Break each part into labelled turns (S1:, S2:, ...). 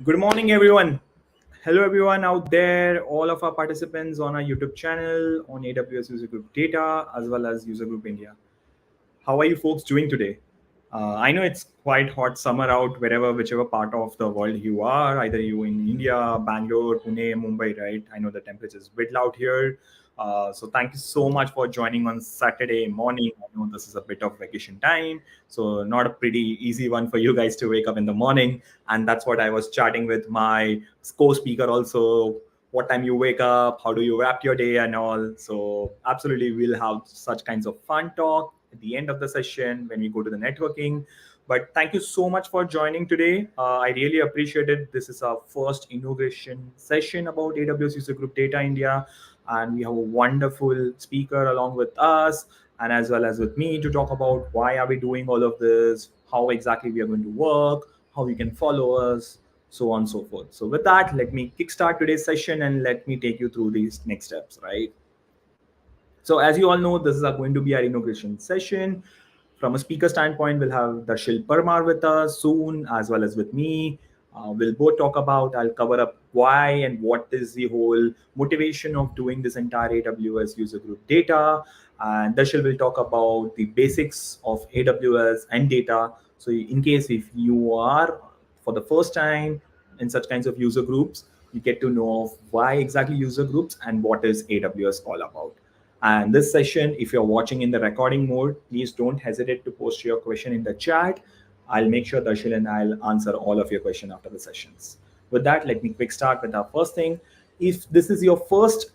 S1: Good morning, everyone. Hello, everyone out there, all of our participants on our YouTube channel, on AWS UserGroup Data, as well as UserGroup India. How are you folks doing today? I know it's quite hot summer out wherever, whichever part of the world you are, either you in India, Bangalore, Pune, Mumbai, right? I know the temperature is a bit loud here. So thank you so much for joining on Saturday morning. I know this is a bit of vacation time, so not a pretty easy one for you guys to wake up in the morning. And that's what I was chatting with my co-speaker also. What time you wake up, how do you wrap your day and all. So absolutely we'll have such kinds of fun talk at the end of the session when we go to the networking. But thank you so much for joining today. I really appreciate it. This is our first inauguration session about AWS User Group Data India, and we have a wonderful speaker along with us and as well as with me to talk about why are we doing all of this, how exactly we are going to work, how you can follow us, so on and so forth. So with that, let me kickstart today's session and let me take you through these next steps, right? So as you all know, this is going to be our inauguration session. From a speaker standpoint, we'll have Darshil Parmar with us soon, as well as with me. We'll both talk about, I'll cover up why and what is the whole motivation of doing this entire AWS user group data. And Darshil will talk about the basics of AWS and data. So in case if you are for the first time in such kinds of user groups, you get to know of why exactly user groups and what is AWS all about. And this session, if you're watching in the recording mode, please don't hesitate to post your question in the chat. I'll make sure Darshil and I'll answer all of your questions after the sessions. With that, let me quick start with our first thing. If this is your first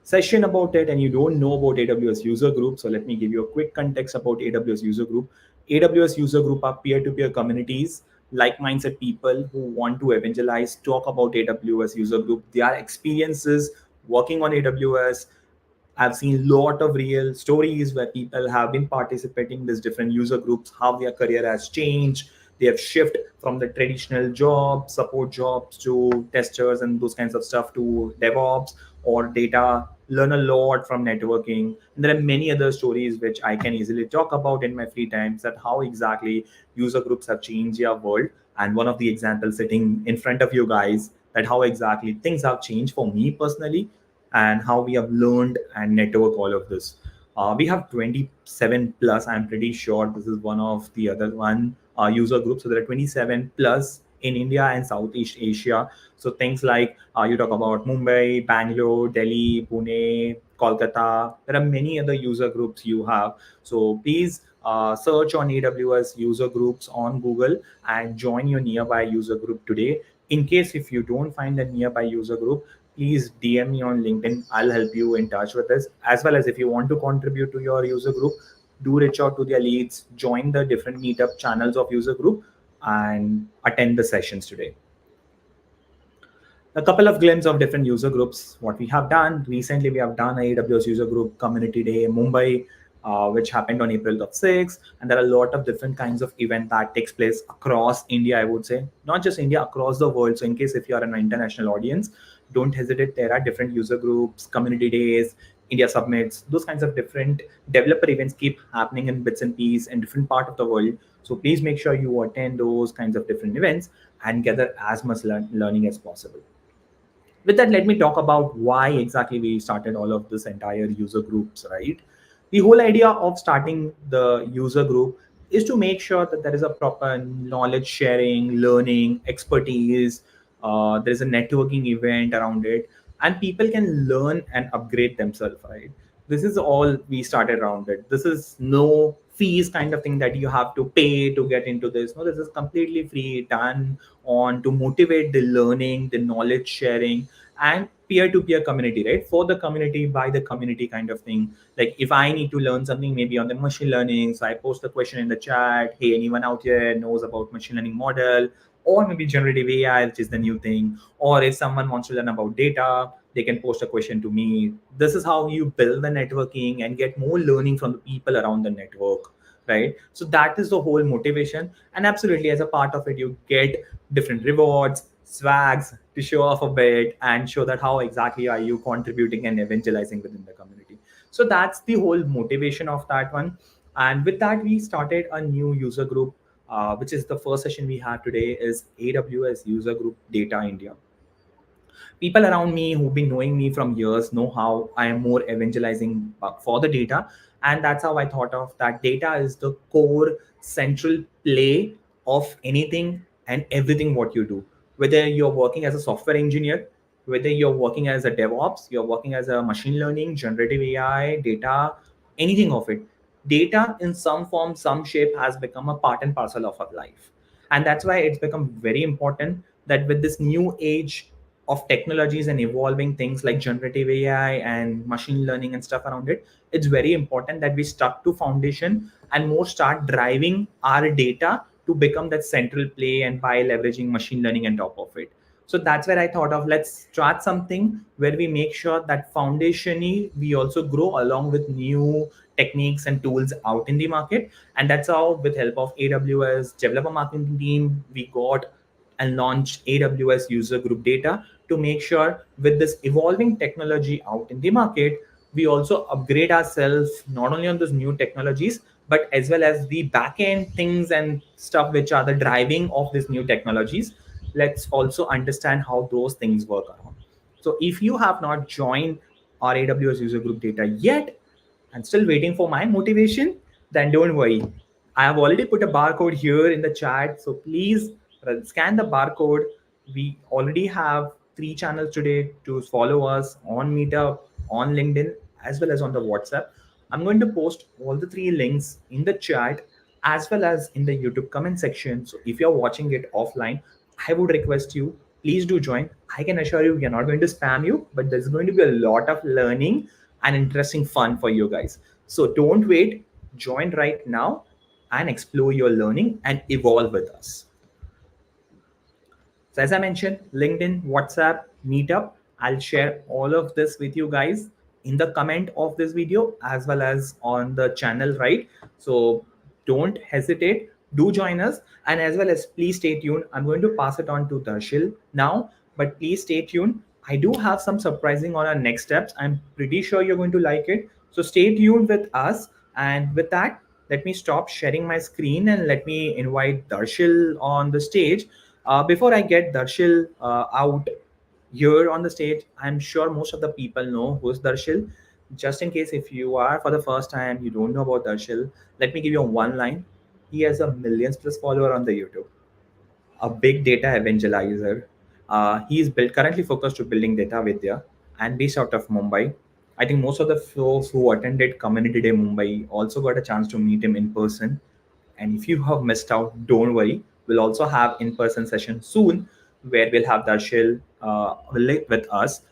S1: session about it and you don't know about AWS User Group, so let me give you a quick context about AWS User Group. AWS User Group are peer-to-peer communities, like-minded people who want to evangelize, talk about AWS User Group, their experiences working on AWS. I've seen a lot of real stories where people have been participating in these different user groups, how their career has changed. They have shifted from the traditional job, support jobs to testers and those kinds of stuff to DevOps or data, learn a lot from networking. And there are many other stories which I can easily talk about in my free times that how exactly user groups have changed your world. And one of the examples sitting in front of you guys that how exactly things have changed for me personally and how we have learned and network all of this. We have 27 plus. I'm pretty sure this is one of the other one user groups. So there are 27 plus in India and Southeast Asia. So things like you talk about Mumbai, Bangalore, Delhi, Pune, Kolkata. There are many other user groups you have. So please search on AWS user groups on Google and join your nearby user group today. In case if you don't find a nearby user group, please DM me on LinkedIn. I'll help you in touch with this. As well as if you want to contribute to your user group, do reach out to their leads, join the different meetup channels of user group, and attend the sessions today. A couple of glimpses of different user groups. What we have done recently, we have done a AWS User Group Community Day in Mumbai, which happened on April of 6th. And there are a lot of different kinds of event that takes place across India, I would say, not just India, across the world. So in case if you are an international audience, don't hesitate. There are different user groups, community days, India summits, those kinds of different developer events keep happening in bits and pieces in different part of the world. So please make sure you attend those kinds of different events and gather as much learning as possible. With that, let me talk about why exactly we started all of this entire user groups, right? The whole idea of starting the user group is to make sure that there is a proper knowledge sharing, learning, expertise. There is a networking event around it, and people can learn and upgrade themselves, right? This is all we started around it. This is no fees kind of thing that you have to pay to get into this. No, this is completely free, done on to motivate the learning, the knowledge sharing, and peer-to-peer community, right? For the community, by the community kind of thing. Like if I need to learn something maybe on the machine learning, so I post a question in the chat, hey, anyone out here knows about machine learning model, or maybe generative AI, which is the new thing. Or if someone wants to learn about data, they can post a question to me. This is how you build the networking and get more learning from the people around the network, right? So that is the whole motivation. And absolutely, as a part of it, you get different rewards, swags to show off a bit and show that how exactly are you contributing and evangelizing within the community. So that's the whole motivation of that one. And with that, we started a new user group. which is the first session we have today, is AWS User Group Data India. People around me who've been knowing me from years know how I am more evangelizing for the data. And that's how I thought of that data is the core central play of anything and everything what you do. Whether you're working as a software engineer, whether you're working as a DevOps, you're working as a machine learning, generative AI, data, anything of it. Data in some form, some shape has become a part and parcel of our life. And that's why it's become very important that with this new age of technologies and evolving things like generative AI and machine learning and stuff around it, it's very important that we stuck to foundation and more start driving our data to become that central play and by leveraging machine learning on top of it. So that's where I thought of let's start something where we make sure that foundationally we also grow along with new techniques and tools out in the market. And that's how, with help of AWS developer marketing team, we got and launched AWS User Group Data to make sure with this evolving technology out in the market, we also upgrade ourselves not only on those new technologies, but as well as the back-end things and stuff which are the driving of these new technologies. Let's also understand how those things work around. So if you have not joined our AWS User Group Data yet, and still waiting for my motivation, then don't worry. I have already put a barcode here in the chat. So please scan the barcode. We already have 3 channels today to follow us on Meetup, on LinkedIn, as well as on the WhatsApp. I'm going to post all the 3 links in the chat as well as in the YouTube comment section. So if you're watching it offline, I would request you, please do join. I can assure you, we are not going to spam you, but there's going to be a lot of learning and interesting fun for you guys. So don't wait, join right now and explore your learning and evolve with us. So as I mentioned, LinkedIn, WhatsApp, Meetup, I'll share all of this with you guys in the comment of this video as well as on the channel, right? So don't hesitate, do join us, and as well as please stay tuned. I'm going to pass it on to Darshil now, but please stay tuned. I do have some surprising on our next steps. I'm pretty sure you're going to like it. So stay tuned with us. And with that, let me stop sharing my screen and let me invite Darshil on the stage. Before I get Darshil out here on the stage, I'm sure most of the people know who's Darshil. Just in case if you are for the first time, you don't know about Darshil, let me give you one line. He has a millions plus follower on the YouTube, a big data evangelizer. He is built currently focused to building data vidya and based out of Mumbai. I think most of the folks who attended Community Day Mumbai also got a chance to meet him in person. And if you have missed out, don't worry. We'll also have in-person session soon where we'll have Darshil with us.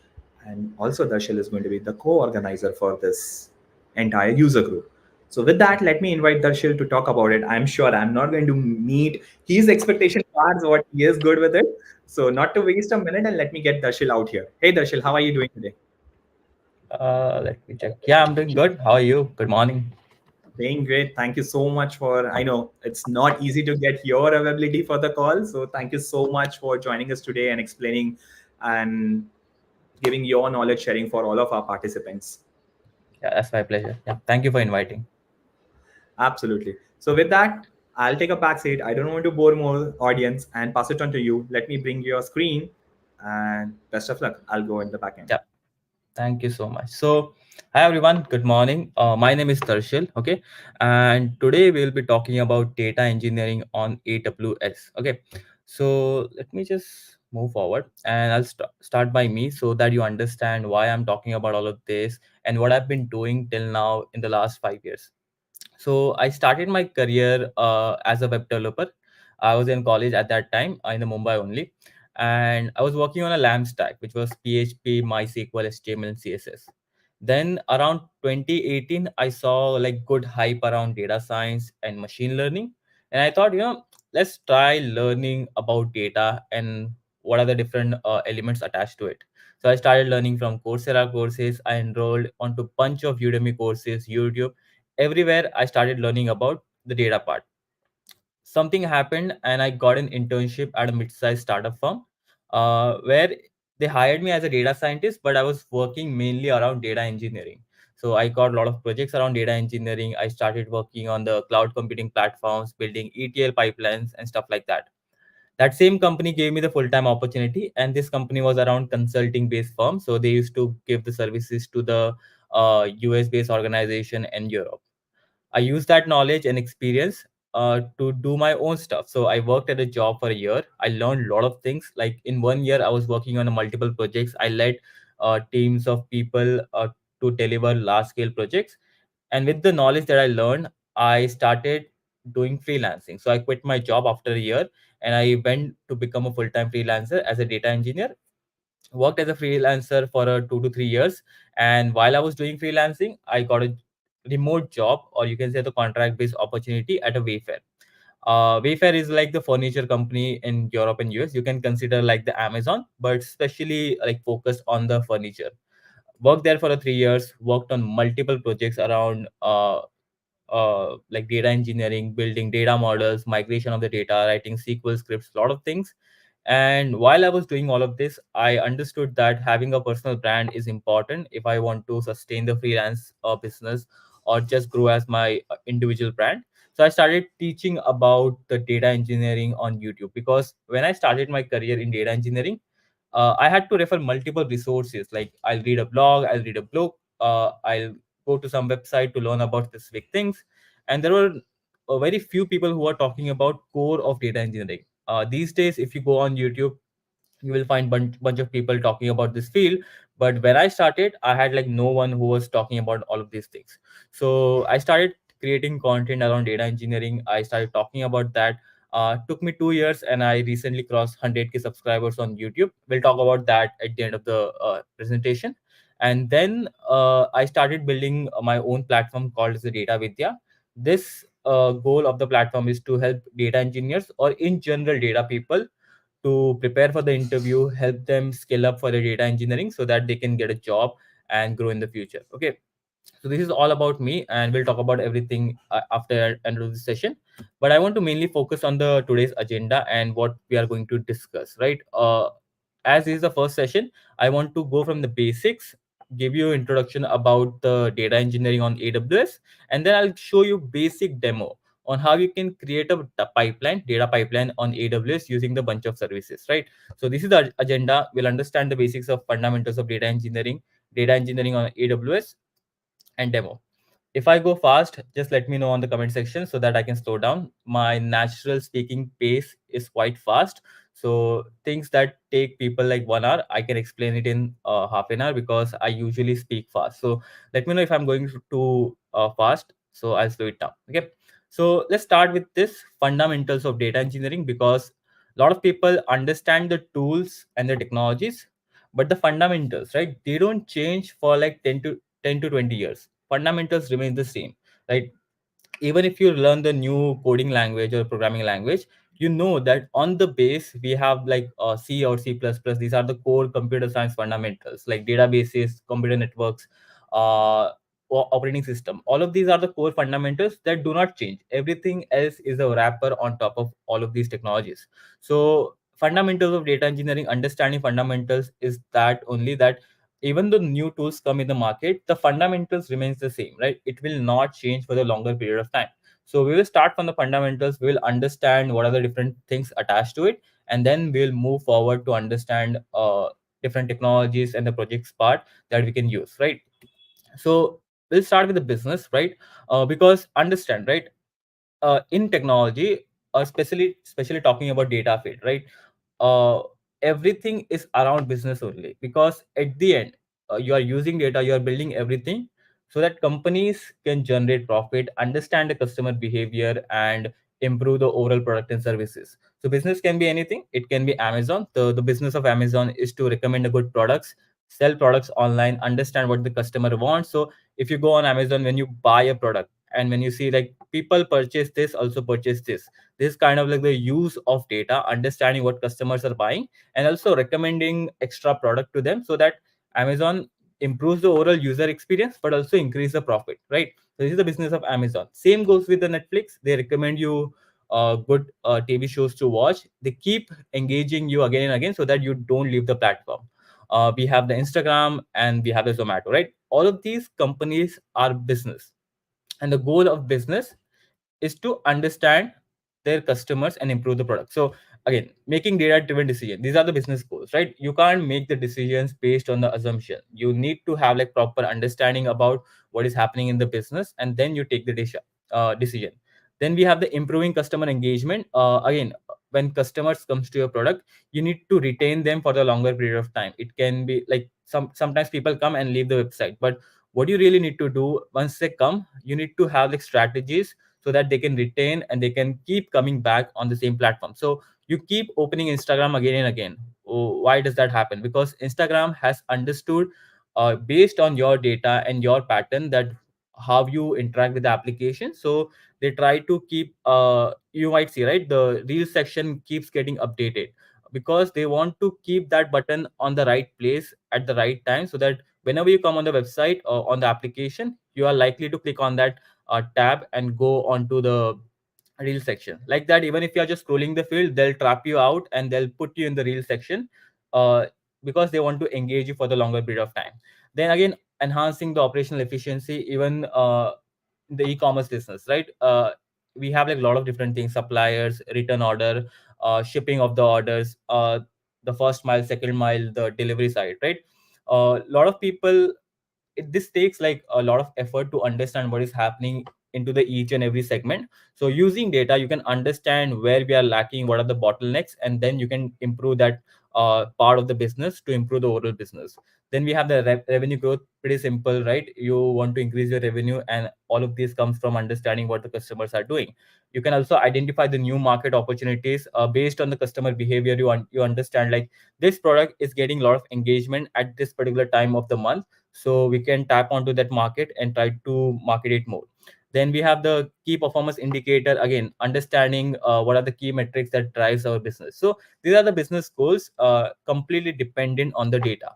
S1: And also Darshil is going to be the co-organizer for this entire user group. So with that, let me invite Darshil to talk about it. I'm sure I'm not going to meet his expectation cards, what he is good with it. So not to waste a minute and let me get Darshil out here. Hey Darshil, how are you doing today?
S2: Let me check. Yeah, I'm doing good. How are you? Good morning.
S1: Doing great. Thank you so much for, I know it's not easy to get your availability for the call. So thank you so much for joining us today and explaining and giving your knowledge sharing for all of our participants.
S2: Yeah, that's my pleasure. Yeah, thank you for inviting.
S1: Absolutely. So with that, I'll take a back seat. I don't want to bore more audience and pass it on to you. Let me bring your screen and best of luck. I'll go in the back end.
S2: Yeah, thank you so much. So, hi everyone. Good morning. My name is Tarshil. Okay, and today we'll be talking about data engineering on AWS. Okay, so let me just move forward and I'll start by me so that you understand why I'm talking about all of this and what I've been doing till now in the last 5 years. So I started my career as a web developer. I was in college at that time in the Mumbai only, and I was working on a LAMP stack, which was PHP, MySQL, HTML, and CSS. Then around 2018, I saw like good hype around data science and machine learning, and I thought, let's try learning about data and what are the different elements attached to it. So I started learning from Coursera courses. I enrolled onto bunch of Udemy courses, YouTube. Everywhere I started learning about the data part. Something happened and I got an internship at a mid-sized startup firm where they hired me as a data scientist, but I was working mainly around data engineering. So I got a lot of projects around data engineering. I started working on the cloud computing platforms, building ETL pipelines and stuff like that. That same company gave me the full-time opportunity, and this company was around consulting based firm, so they used to give the services to the US based organization in Europe. I used that knowledge and experience to do my own stuff. So I worked at a job for a year. I learned a lot of things. Like in 1 year, I was working on a multiple projects. I led teams of people to deliver large scale projects. And with the knowledge that I learned, I started doing freelancing. So I quit my job after a year and I went to become a full time freelancer as a data engineer. Worked as a freelancer for 2 to 3 years. And while I was doing freelancing, I got a remote job, or you can say the contract based opportunity at a Wayfair. Wayfair is like the furniture company in Europe and US. You can consider like the Amazon, but especially like focused on the furniture. Worked there for 3 years, worked on multiple projects around like data engineering, building data models, migration of the data, writing SQL scripts, a lot of things. And while I was doing all of this, I understood that having a personal brand is important if I want to sustain the freelance business or just grow as my individual brand. So I started teaching about the data engineering on YouTube, because when I started my career in data engineering, I had to refer multiple resources. Like I'll read a blog, I'll read a book, I'll go to some website to learn about specific things. And there were very few people who are talking about core of data engineering. These days, if you go on YouTube, you will find bunch of people talking about this field. But when I started, I had like no one who was talking about all of these things. So I started creating content around data engineering. I started talking about that. Took me 2 years, and I recently crossed 100K subscribers on YouTube. We'll talk about that at the end of the presentation. And then I started building my own platform called as the Data Vidya. This goal of the platform is to help data engineers, or in general data people, to prepare for the interview, help them scale up for the data engineering so that they can get a job and grow in the future. Okay. So this is all about me, and we'll talk about everything after end of the session. But I want to mainly focus on the today's agenda and what we are going to discuss, right? As is the first session, I want to go from the basics, give you introduction about the data engineering on AWS, and then I'll show you basic demo on how you can create a data pipeline on AWS using the bunch of services, right? So this is the agenda. We'll understand the basics of fundamentals of data engineering on AWS, and demo. If I go fast, just let me know on the comment section so that I can slow down. My natural speaking pace is quite fast. So things that take people like 1 hour, I can explain it in half an hour, because I usually speak fast. So let me know if I'm going too fast. So I'll slow it down. Okay. So let's start with this fundamentals of data engineering, because a lot of people understand the tools and the technologies, but the fundamentals, right? They don't change for like 10 to 20 years. Fundamentals remain the same, right? Even if you learn the new coding language or programming language, you know that on the base we have like C or C++. These are the core computer science fundamentals, like databases, computer networks, uh, operating system. All of these are the core fundamentals that do not change. Everything else is a wrapper on top of all of these technologies. So fundamentals of data engineering, understanding fundamentals, is that only that even the new tools come in the market, the fundamentals remains the same, right? It will not change for the longer period of time. So we will start from the fundamentals. We will understand what are the different things attached to it, and then we'll move forward to understand different technologies and the projects part that we can use, right? So we'll start with the business, right? Because understand, right? In technology, especially talking about data field, right? uh, Everything is around business only, because at the end, you are using data, you are building everything so that companies can generate profit, understand the customer behavior, and improve the overall product and services. So business can be anything. It can be Amazon. The business of Amazon is to recommend a good products, sell products online, understand what the customer wants. So if you go on Amazon, when you buy a product, and when you see like people purchase this, also purchase this kind of like the use of data, understanding what customers are buying, and also recommending extra product to them, so that Amazon improves the overall user experience but also increase the profit, right? So this is the business of Amazon. Same goes with the Netflix. They recommend you good TV shows to watch. They keep engaging you again and again so that you don't leave the platform. we have the Instagram, and we have the Zomato, right? All of these companies are business, and the goal of business is to understand their customers and improve the product. So again, making data driven decision, these are the business goals, right? You can't make the decisions based on the assumption. You need to have like proper understanding about what is happening in the business, and then you take the decision. Then we have the improving customer engagement. Again, when customers comes to your product, you need to retain them for the longer period of time. It can be like sometimes people come and leave the website, but what you really need to do once they come, you need to have like strategies so that they can retain and they can keep coming back on the same platform. So you keep opening Instagram again and again. Oh, why does that happen? Because Instagram has understood, based on your data and your pattern, that how you interact with the application. So they try to keep, you might see, right, the reel section keeps getting updated, because they want to keep that button on the right place at the right time, so that whenever you come on the website or on the application, you are likely to click on that tab and go onto the reel section. Like that, even if you are just scrolling the field, they'll trap you out and they'll put you in the reel section, uh, because they want to engage you for the longer period of time. Then again, enhancing the operational efficiency, even the e-commerce business, right? We have like a lot of different things: suppliers, return order, shipping of the orders, the first mile, second mile, the delivery side, right? A lot of people, this takes like a lot of effort to understand what is happening into the each and every segment. So using data, you can understand where we are lacking, what are the bottlenecks, and then you can improve that part of the business to improve the overall business. Then we have the revenue growth. Pretty simple, right? You want to increase your revenue, and all of this comes from understanding what the customers are doing. You can also identify the new market opportunities based on the customer behavior. You understand like this product is getting a lot of engagement at this particular time of the month, so we can tap onto that market and try to market it more. Then we have the key performance indicator, again understanding what are the key metrics that drives our business. So these are the business goals, completely dependent on the data.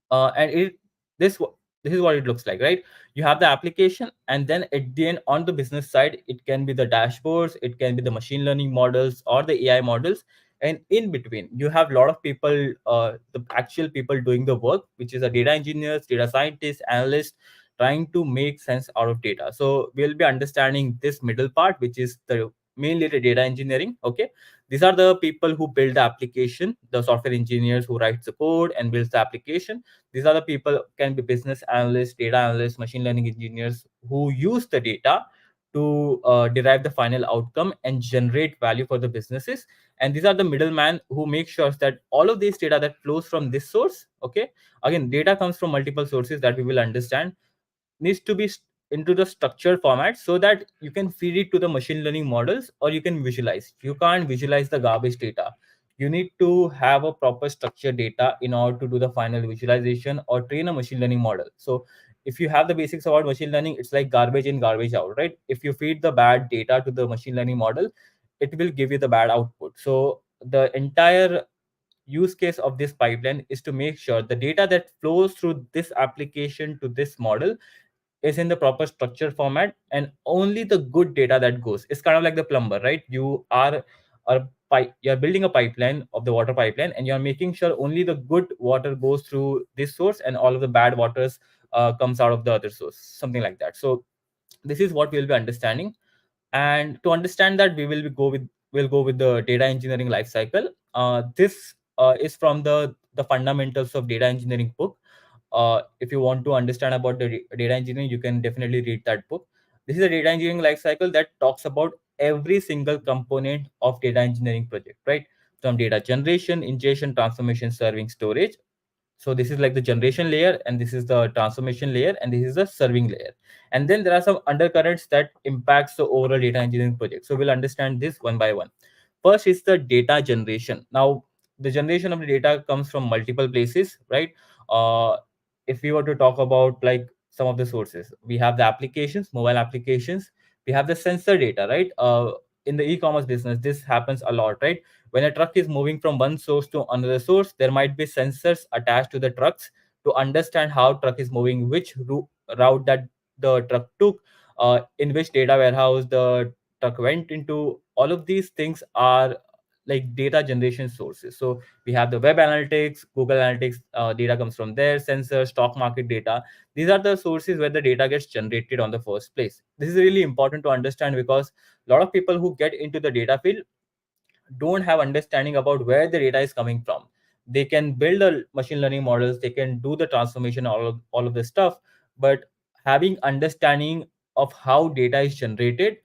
S2: And this wha- this is what it looks like, right? You have the application, and then at the end, on the business side, it can be the dashboards, it can be the machine learning models or the AI models, and in between you have a lot of people, the actual people doing the work, which is the data engineers, data scientists, analysts, trying to make sense out of data. So we'll be understanding this middle part, which is the mainly the data engineering. Okay, these are the people who build the application, the software engineers who writes the code and builds the application. These are the people, can be business analysts, data analysts, machine learning engineers, who use the data to derive the final outcome and generate value for the businesses. And these are the middleman who make sure that all of this data that flows from this source, okay, again, data comes from multiple sources that we will understand, needs to be into the structured format, so that you can feed it to the machine learning models, or you can visualize. You can't visualize the garbage data. You need to have a proper structured data in order to do the final visualization or train a machine learning model. So if you have the basics about machine learning, it's like garbage in, garbage out, right? If you feed the bad data to the machine learning model, it will give you the bad output. So the entire use case of this pipeline is to make sure the data that flows through this application to this model is in the proper structure format, and only the good data that goes. It's kind of like the plumber, right? You are a you're building a pipeline of the water pipeline, and you're making sure only the good water goes through this source, and all of the bad waters comes out of the other source, something like that. So this is what we'll be understanding. And to understand that, we'll go with the data engineering lifecycle. This is from the fundamentals of data engineering book. If you want to understand about the data engineering, you can definitely read that book. This is a data engineering lifecycle that talks about every single component of data engineering project, right? From data generation, ingestion, transformation, serving, storage. So this is like the generation layer, and this is the transformation layer, and this is the serving layer. And then there are some undercurrents that impacts the overall data engineering project. So we'll understand this one by one. First is the data generation. Now, the generation of the data comes from multiple places, right? uh, if we were to talk about like some of the sources, we have the applications, mobile applications, we have the sensor data, right? In the e-commerce business, this happens a lot, right? When a truck is moving from one source to another source, there might be sensors attached to the trucks to understand how truck is moving, which route that the truck took, in which data warehouse the truck went into. All of these things are like data generation sources. So we have the web analytics, Google Analytics, data comes from there, sensors, stock market data. These are the sources where the data gets generated on the first place. This is really important to understand because a lot of people who get into the data field don't have understanding about where the data is coming from. They can build a machine learning models, they can do the transformation, all of this stuff, but having understanding of how data is generated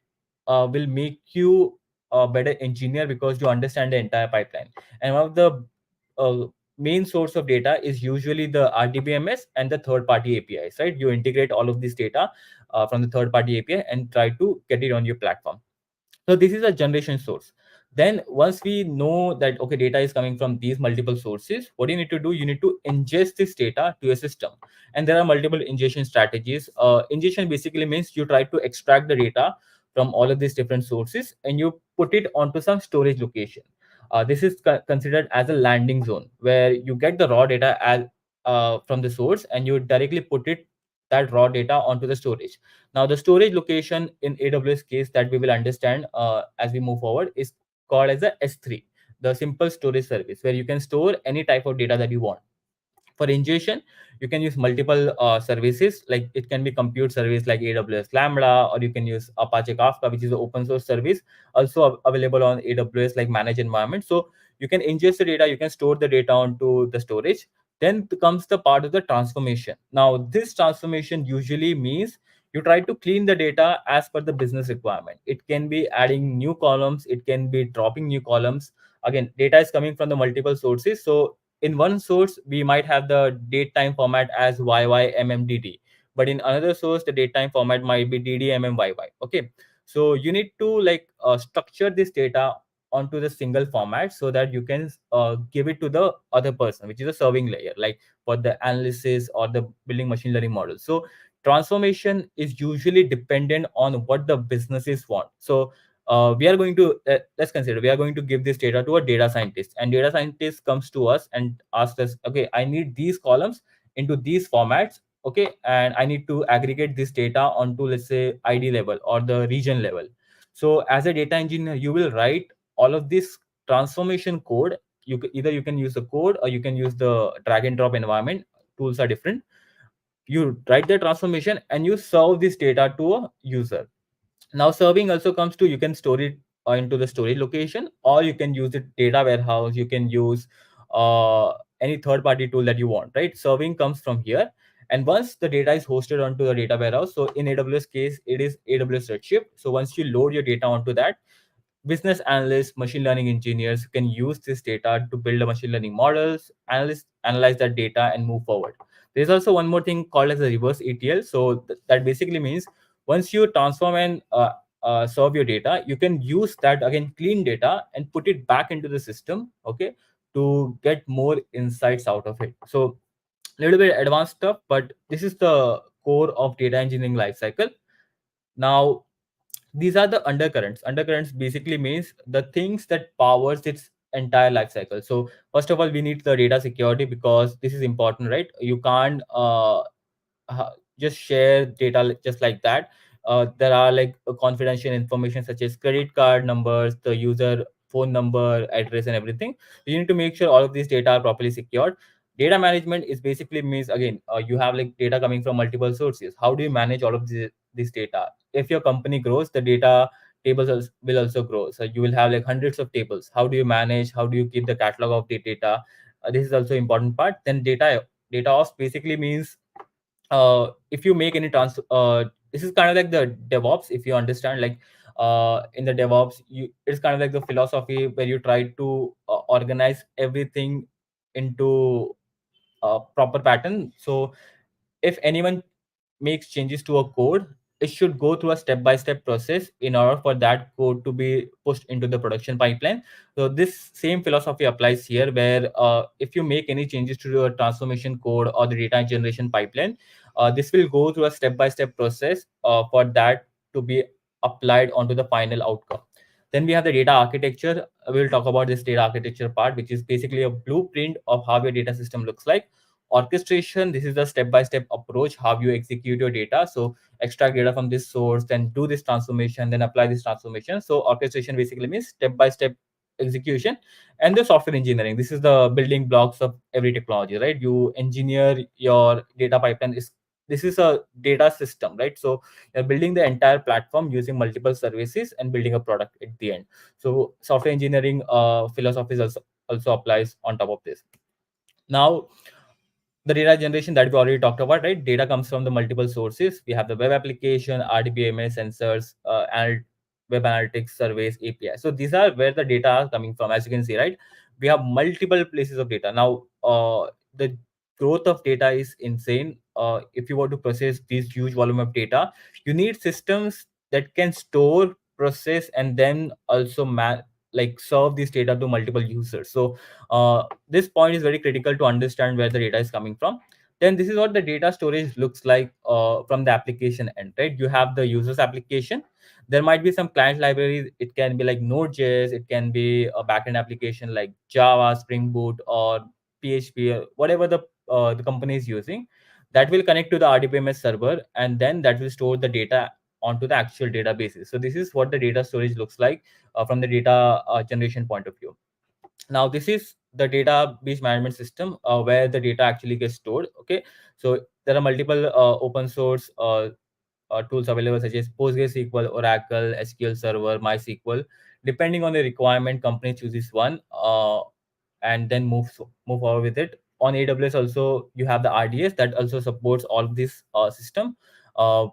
S2: will make you a better engineer because you understand the entire pipeline. And one of the uh, main source of data is usually the RDBMS and the third party APIs, right? You integrate all of this data from the third party API and try to get it on your platform. So this is a generation source. Then once we know that okay, data is coming from these multiple sources, what you need to do, you need to ingest this data to a system. And there are multiple ingestion strategies. Ingestion basically means you try to extract the data from all of these different sources and you put it onto some storage location. This is considered as a landing zone where you get the raw data as from the source and you directly put it, that raw data, onto the storage. Now, the storage location in AWS case that we will understand as we move forward is called as the S3, the simple storage service, where you can store any type of data that you want. For ingestion, you can use multiple services, like it can be compute service like AWS Lambda, or you can use Apache Kafka, which is an open source service, also available on AWS like managed environment. So you can ingest the data, you can store the data onto the storage. Then comes the part of the transformation. Now this transformation usually means you try to clean the data as per the business requirement. It can be adding new columns, it can be dropping new columns. Again, data is coming from the multiple sources, so in one source we might have the date time format as YYMMDD, but in another source the date time format might be DDMMYY. Okay, so you need to like structure this data onto the single format so that you can give it to the other person, which is a serving layer, like for the analysis or the building machine learning model. So transformation is usually dependent on what the businesses want. So we are going to let's consider we are going to give this data to a data scientist, and data scientist comes to us and asks us, okay, I need these columns into these formats, okay, and I need to aggregate this data onto, let's say, ID level or the region level. So as a data engineer, you will write all of this transformation code. Either you can use the code or you can use the drag and drop environment. Tools are different. You write the transformation and you serve this data to a user. Now serving also comes to, you can store it into the storage location, or you can use the data warehouse, you can use any third party tool that you want, right? Serving comes from here. And once the data is hosted onto the data warehouse, so in AWS case it is AWS Redshift. So once you load your data onto that, business analysts, machine learning engineers can use this data to build a machine learning models, analyze that data and move forward. There's also one more thing called as a reverse ETL. So that basically means once you transform and serve your data, you can use that again, clean data, and put it back into the system, okay, to get more insights out of it. So a little bit advanced stuff, but this is the core of data engineering lifecycle. Now, these are the undercurrents. Undercurrents basically means the things that powers its entire life cycle. So first of all, we need the data security, because this is important, right? You can't just share data just like that. There are like confidential information such as credit card numbers, the user phone number, address, and everything. You need to make sure all of these data are properly secured. Data management is basically means, again, you have like data coming from multiple sources. How do you manage all of this data? If your company grows, the data tables will also grow. So you will have like hundreds of tables. How do you manage? How do you keep the catalog of the data? This is also important part. Then data ops basically means if you make any this is kind of like the DevOps, if you understand, like in the DevOps, it's kind of like the philosophy where you try to organize everything into a proper pattern. So if anyone makes changes to a code, it should go through a step-by-step process in order for that code to be pushed into the production pipeline. So this same philosophy applies here, where if you make any changes to your transformation code or the data generation pipeline, this will go through a step-by-step process for that to be applied onto the final outcome. Then we have the data architecture. We'll talk about this data architecture part, which is basically a blueprint of how your data system looks like. Orchestration, this is the step-by-step approach, how you execute your data. So extract data from this source, then do this transformation, then apply this transformation. So orchestration basically means step-by-step execution, and the software engineering. This is the building blocks of every technology, right? You engineer your data pipeline. This is a data system, right? So you're building the entire platform using multiple services and building a product at the end. So software engineering philosophies also applies on top of this. Now, the data generation that we already talked about, right? Data comes from the multiple sources. We have the web application, RDBMS, sensors, and web analytics, surveys, API. So these are where the data are coming from. As you can see, right? We have multiple places of data. Now, the growth of data is insane. If you want to process this huge volume of data, you need systems that can store, process, and then also like serve this data to multiple users. So this point is very critical to understand where the data is coming from. Then this is what the data storage looks like from the application end, right? You have the user's application. There might be some client libraries. It can be like Node.js. It can be a backend application like Java, Spring Boot, or PHP, or whatever the company is using. That will connect to the RDBMS server, and then that will store the data onto the actual databases. So this is what the data storage looks like from the data generation point of view. Now this is the database management system where the data actually gets stored. Okay, so there are multiple open source tools available, such as PostgreSQL, Oracle, SQL Server, MySQL. Depending on the requirement, company chooses one and then move forward with it. On AWS also, you have the RDS that also supports all of this system. uh,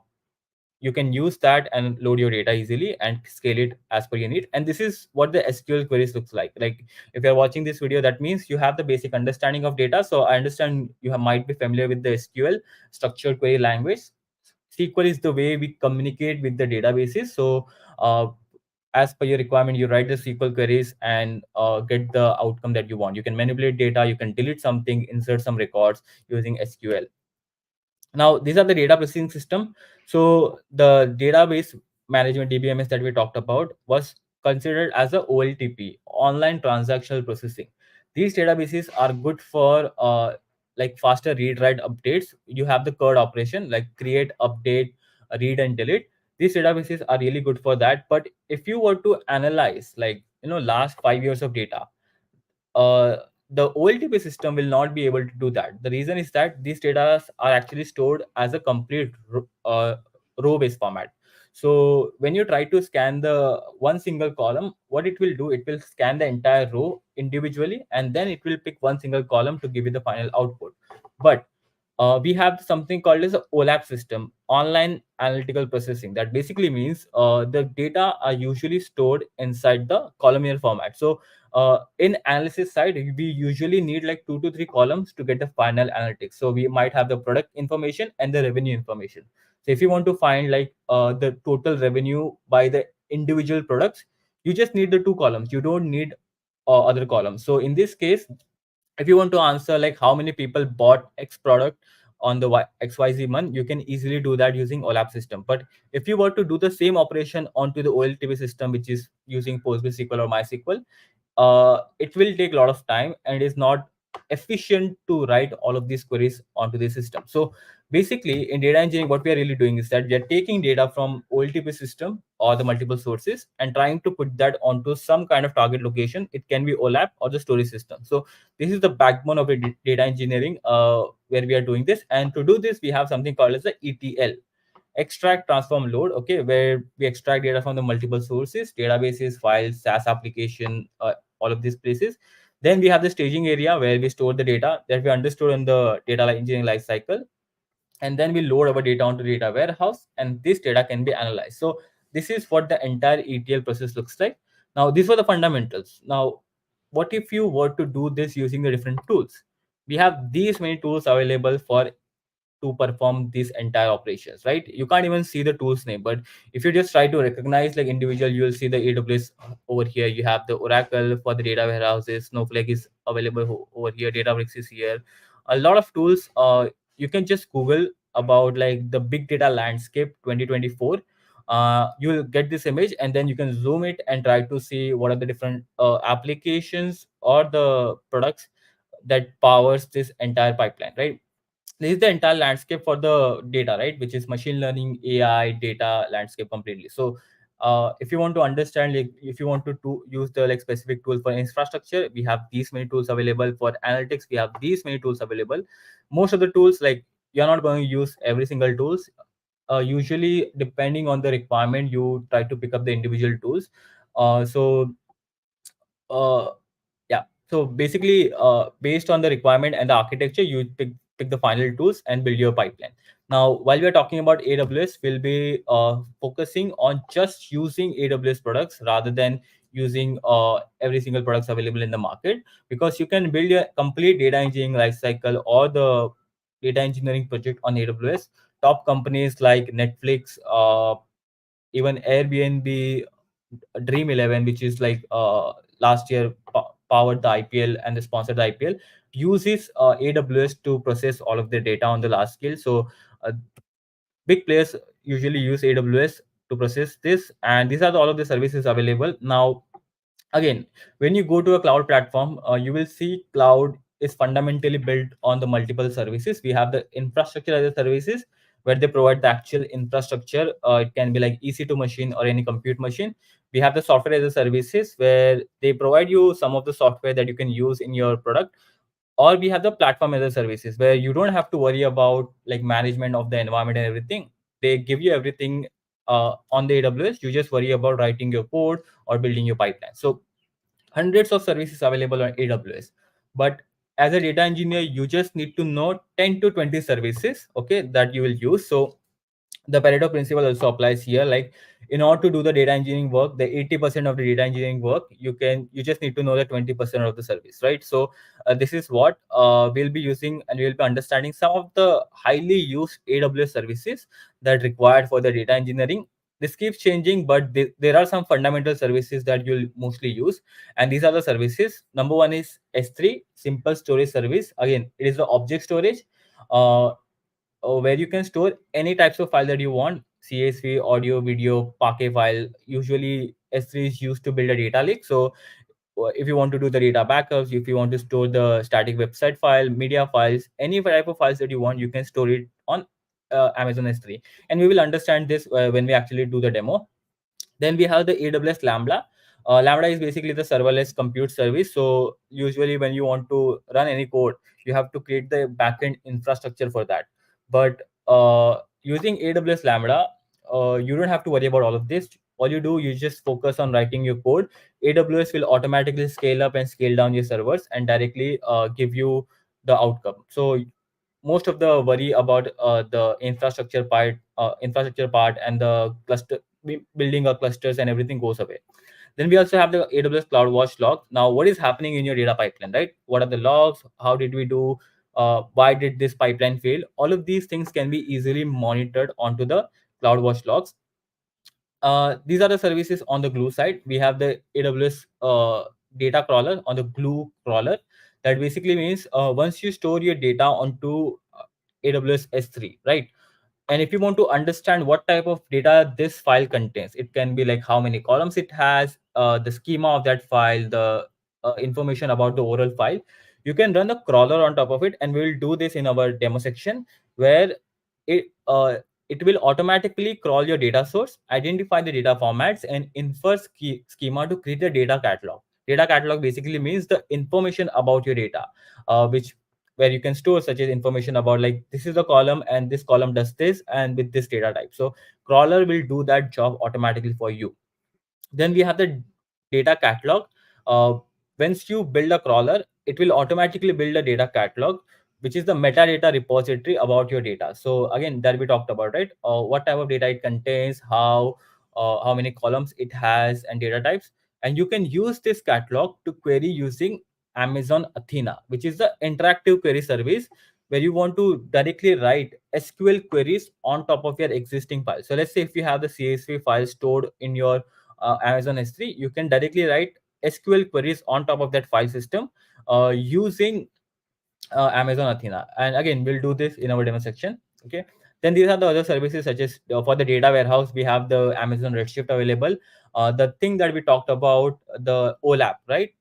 S2: you can use that and load your data easily and scale it as per your need. And this is what the SQL queries looks like if you're watching this video, that means you have the basic understanding of data. So I understand you might be familiar with the SQL, structured query language. SQL is the way we communicate with the databases. So as per your requirement, you write the SQL queries and get the outcome that you want. You can manipulate data, you can delete something, insert some records using SQL. Now these are the data processing system. So the database management, DBMS, that we talked about was considered as a OLTP, online transactional processing. These databases are good for like faster read write updates. You have the CURD operation like create, update, read and delete. These databases are really good for that. But if you were to analyze, like, last 5 years of data, uh, the OLTP system will not be able to do that. The reason is that these data are actually stored as a complete row-based format. So when you try to scan the one single column, what it will do, it will scan the entire row individually, and then it will pick one single column to give you the final output. But we have something called as a OLAP system, online analytical processing. That basically means the data are usually stored inside the columnar format. So in analysis side, we usually need like 2 to 3 columns to get the final analytics. So we might have the product information and the revenue information. So if you want to find like the total revenue by the individual products, you just need the 2 columns. You don't need other columns. So in this case, if you want to answer like how many people bought X product on the XYZ month, you can easily do that using OLAP system. But if you were to do the same operation onto the OLTP system, which is using PostgreSQL or MySQL, it will take a lot of time and is not efficient to write all of these queries onto the system. So basically, in data engineering, what we are really doing is that we are taking data from OLTP system or the multiple sources and trying to put that onto some kind of target location. It can be OLAP or the storage system. So this is the backbone of a data engineering where we are doing this. And to do this, we have something called as the ETL, extract, transform, load. Okay, where we extract data from the multiple sources, databases, files, SaaS application, all of these places. Then we have the staging area where we store the data that we understood in the data engineering lifecycle, and then we load our data onto data warehouse, and this data can be analyzed. So this is what the entire ETL process looks like. Now these were the fundamentals. Now what if you were to do this using the different tools? We have these many tools available for to perform these entire operations, right? You can't even see the tools name, but if you just try to recognize like individual, you will see the AWS over here. You have the Oracle for the data warehouses, Snowflake is available over here, Databricks is here. A lot of tools. You can just Google about like the big data landscape 2024. You will get this image, and then you can zoom it and try to see what are the different applications or the products that powers this entire pipeline, right? This is the entire landscape for the data, right? Which is machine learning, AI, data landscape completely. So If you want to understand, like if you want to use the like specific tool for infrastructure, we have these many tools available. For analytics, we have these many tools available. Most of the tools, like you're not going to use every single tools. Usually depending on the requirement, you try to pick up the individual tools. So uh, yeah, so basically based on the requirement and the architecture, you pick the final tools and build your pipeline. Now while we are talking about AWS, we'll be focusing on just using AWS products rather than using every single products available in the market, because you can build a complete data engineering lifecycle or the data engineering project on AWS. Top companies like Netflix, even Airbnb, Dream 11, which is like last year powered the IPL and sponsored the IPL, uses AWS to process all of their data on the large scale. So big players usually use AWS to process this, and these are all of the services available. Now again, when you go to a cloud platform, you will see cloud is fundamentally built on the multiple services. We have the infrastructure as a services, where they provide the actual infrastructure. It can be like EC2 machine or any compute machine. We have the software as a services, where they provide you some of the software that you can use in your product. Or we have the platform as a services, where you don't have to worry about like management of the environment and everything. They give you everything on the AWS. You just worry about writing your code or building your pipeline. So hundreds of services available on AWS. But as a data engineer, you just need to know 10 to 20 services, okay, that you will use. So the Pareto principle also applies here. Like in order to do the data engineering work, the 80% of the data engineering work, you just need to know the 20% of the service, right? So this is what we'll be using, and we'll be understanding some of the highly used AWS services that required for the data engineering. This keeps changing, but there are some fundamental services that you'll mostly use, and these are the services. Number one is S3, simple storage service. Again, it is the object storage. uh, where you can store any types of file that you want: CSV, audio, video, Parquet file. Usually S3 is used to build a data lake. So if you want to do the data backups, if you want to store the static website file, media files, any type of files that you want, you can store it on Amazon S3. And we will understand this when we actually do the demo. Then we have the AWS Lambda. Lambda is basically the serverless compute service. So usually when you want to run any code, you have to create the backend infrastructure for that. But using AWS Lambda, you don't have to worry about all of this. All you do, you just focus on writing your code. AWS will automatically scale up and scale down your servers and directly give you the outcome. So most of the worry about the infrastructure part and the cluster building of clusters and everything goes away. Then we also have the AWS CloudWatch log. Now what is happening in your data pipeline, right? What are the logs? How did we do? Why did this pipeline fail? All of these things can be easily monitored onto the CloudWatch logs. These are the services on the Glue side. We have the AWS data crawler on the Glue crawler. That basically means once you store your data onto AWS S3, right? And if you want to understand what type of data this file contains, it can be like how many columns it has, the schema of that file, the information about the overall file. You can run the crawler on top of it, and we'll do this in our demo section, where it it will automatically crawl your data source, identify the data formats, and infer schema to create a data catalog. Data catalog basically means the information about your data, which where you can store such as information about like this is the column and this column does this and with this data type. So crawler will do that job automatically for you. Then we have the data catalog. uh, Once you build a crawler, it will automatically build a data catalog, which is the metadata repository about your data. So again, that we talked about, right? What type of data it contains, how many columns it has, and data types. And you can use this catalog to query using Amazon Athena, which is the interactive query service, where you want to directly write SQL queries on top of your existing file. So let's say if you have the CSV file stored in your Amazon S3, you can directly write SQL queries on top of that file system using Amazon Athena. And again, we'll do this in our demo section. Okay. Then these are the other services, such as for the data warehouse, we have the Amazon Redshift available. The thing that we talked about, the OLAP, right?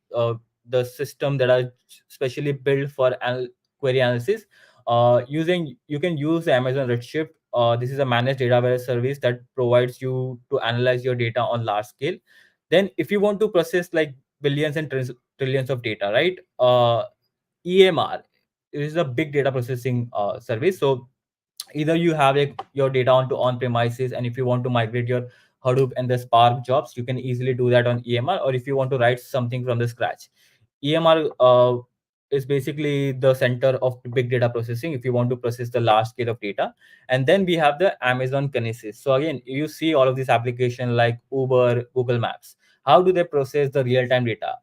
S2: The system that are specially built for query analysis. Using You can use the Amazon Redshift this is a managed database service that provides you to analyze your data on large scale. Then if you want to process like billions and trillions of data, right? EMR is a big data processing service. So either you have your data onto on premises, and if you want to migrate your Hadoop and the Spark jobs, you can easily do that on EMR. Or if you want to write something from the scratch, EMR is basically the center of big data processing if you want to process the large scale of data. And then we have the Amazon Kinesis. So again, you see all of these applications like Uber, Google Maps. How do they process the real time data?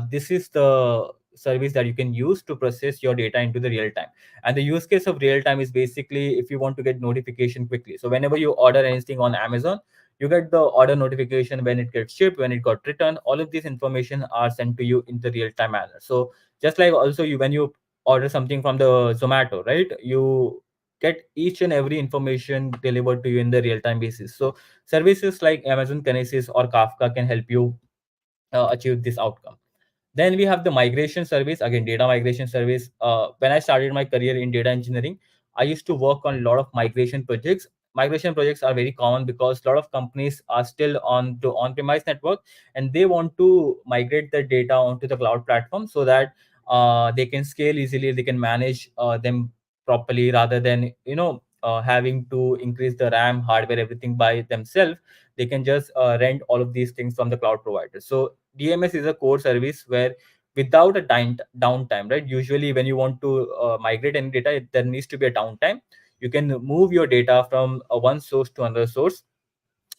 S2: This is the service that you can use to process your data into the real time. And the use case of real time is basically if you want to get notification quickly. So whenever you order anything on Amazon, you get the order notification when it gets shipped, when it got returned. All of these information are sent to you in the real time manner. So just like also you, when you order something from the Zomato, right, you get each and every information delivered to you in the real time basis. So services like Amazon Kinesis or Kafka can help you achieve this outcome. Then we have the migration service, again, data migration service. When I started my career in data engineering, I used to work on a lot of migration projects. Migration projects are very common because a lot of companies are still on to on-premise network, and they want to migrate their data onto the cloud platform so that they can scale easily, they can manage them properly, rather than having to increase the RAM, hardware, everything by themselves. They can just rent all of these things from the cloud provider. So DMS is a core service where without a downtime, right? Usually when you want to migrate any data, there needs to be a downtime. You can move your data from one source to another source.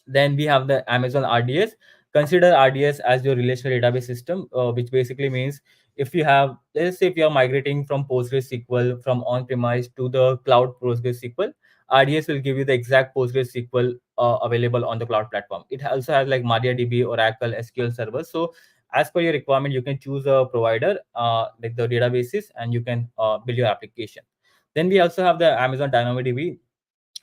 S2: Then we have the Amazon RDS. Consider RDS as your relational database system, which basically means if you have, let's say, if you are migrating from PostgreSQL from on-premise to the cloud PostgreSQL, RDS will give you the exact PostgreSQL available on the cloud platform. It also has like MariaDB, Oracle, SQL Server. So as per your requirement, you can choose a provider like the databases, and you can build your application. Then we also have the Amazon DynamoDB.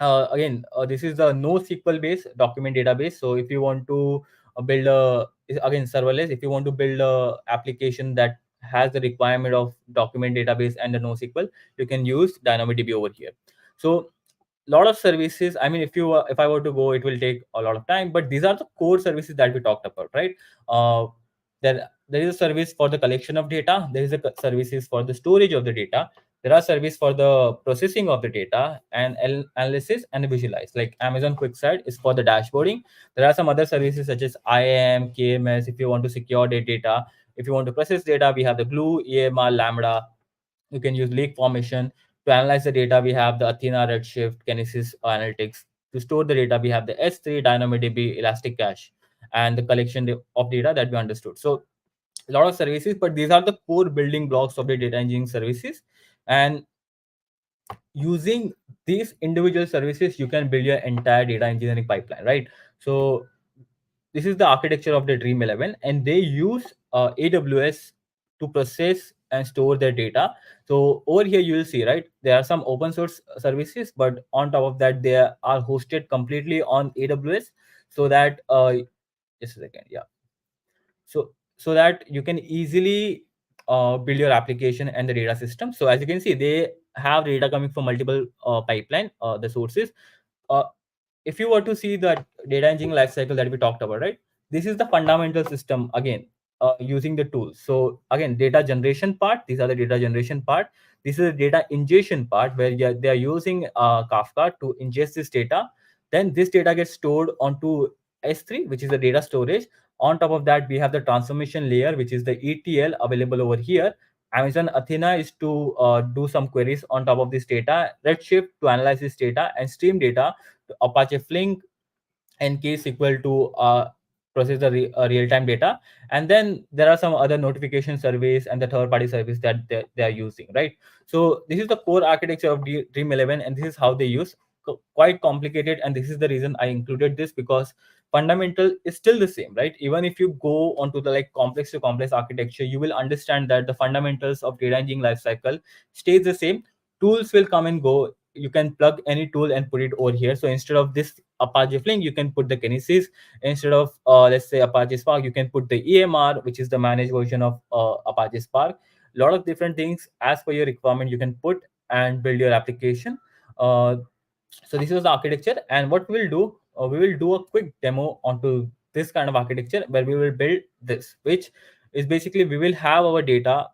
S2: Again, this is the NoSQL based document database. So if you want to build again, serverless, if you want to build a application that has the requirement of document database and the NoSQL, you can use DynamoDB over here. So lot of services, I mean, if I were to go, it will take a lot of time, but these are the core services that we talked about, right? There is a service for the collection of data, there is a services for the storage of the data, there are services for the processing of the data and analysis and visualize. Like Amazon QuickSight is for the dashboarding. There are some other services such as IAM, KMS if you want to secure the data. If you want to process data, we have the Glue, EMR, Lambda. You can use lake formation. To analyze the data, we have the Athena, Redshift, Kinesis Analytics. To store the data, we have the S3, DynamoDB, Elastic Cache, and the collection of data that we understood. So a lot of services, but these are the core building blocks of the data engineering services. And using these individual services, you can build your entire data engineering pipeline, right? So this is the architecture of the Dream 11, and they use AWS to process and store their data. So over here you will see, right, there are some open source services, but on top of that they are hosted completely on AWS, so that just a second, yeah. So that you can easily build your application and the data system. So as you can see, they have data coming from multiple pipeline, the sources. uh, if you were to see the data engineering lifecycle that we talked about, right, this is the fundamental system again, using the tools. So again, data generation part, these are the data generation part. This is the data ingestion part where they are using Kafka to ingest this data. Then this data gets stored onto S3, which is the data storage. On top of that, we have the transformation layer, which is the ETL available over here. Amazon Athena is to do some queries on top of this data. Redshift to analyze this data, and Stream Data to Apache Flink and KSQL to process the real-time data. And then there are some other notification service and the third-party service that they are using, right? So this is the core architecture of Dream 11, and this is how they use. Quite complicated, and this is the reason I included this, because fundamental is still the same, right? Even if you go onto the like complex to complex architecture, you will understand that the fundamentals of data engineering lifecycle stays the same. Tools will come and go. You can plug any tool and put it over here. So instead of this Apache Flink, you can put the Kinesis. Instead of let's say Apache Spark, you can put the EMR, which is the managed version of Apache Spark. A lot of different things as per your requirement you can put and build your application. So this is the architecture, and what we'll do, we will do a quick demo onto this kind of architecture where we will build this, which is basically we will have our data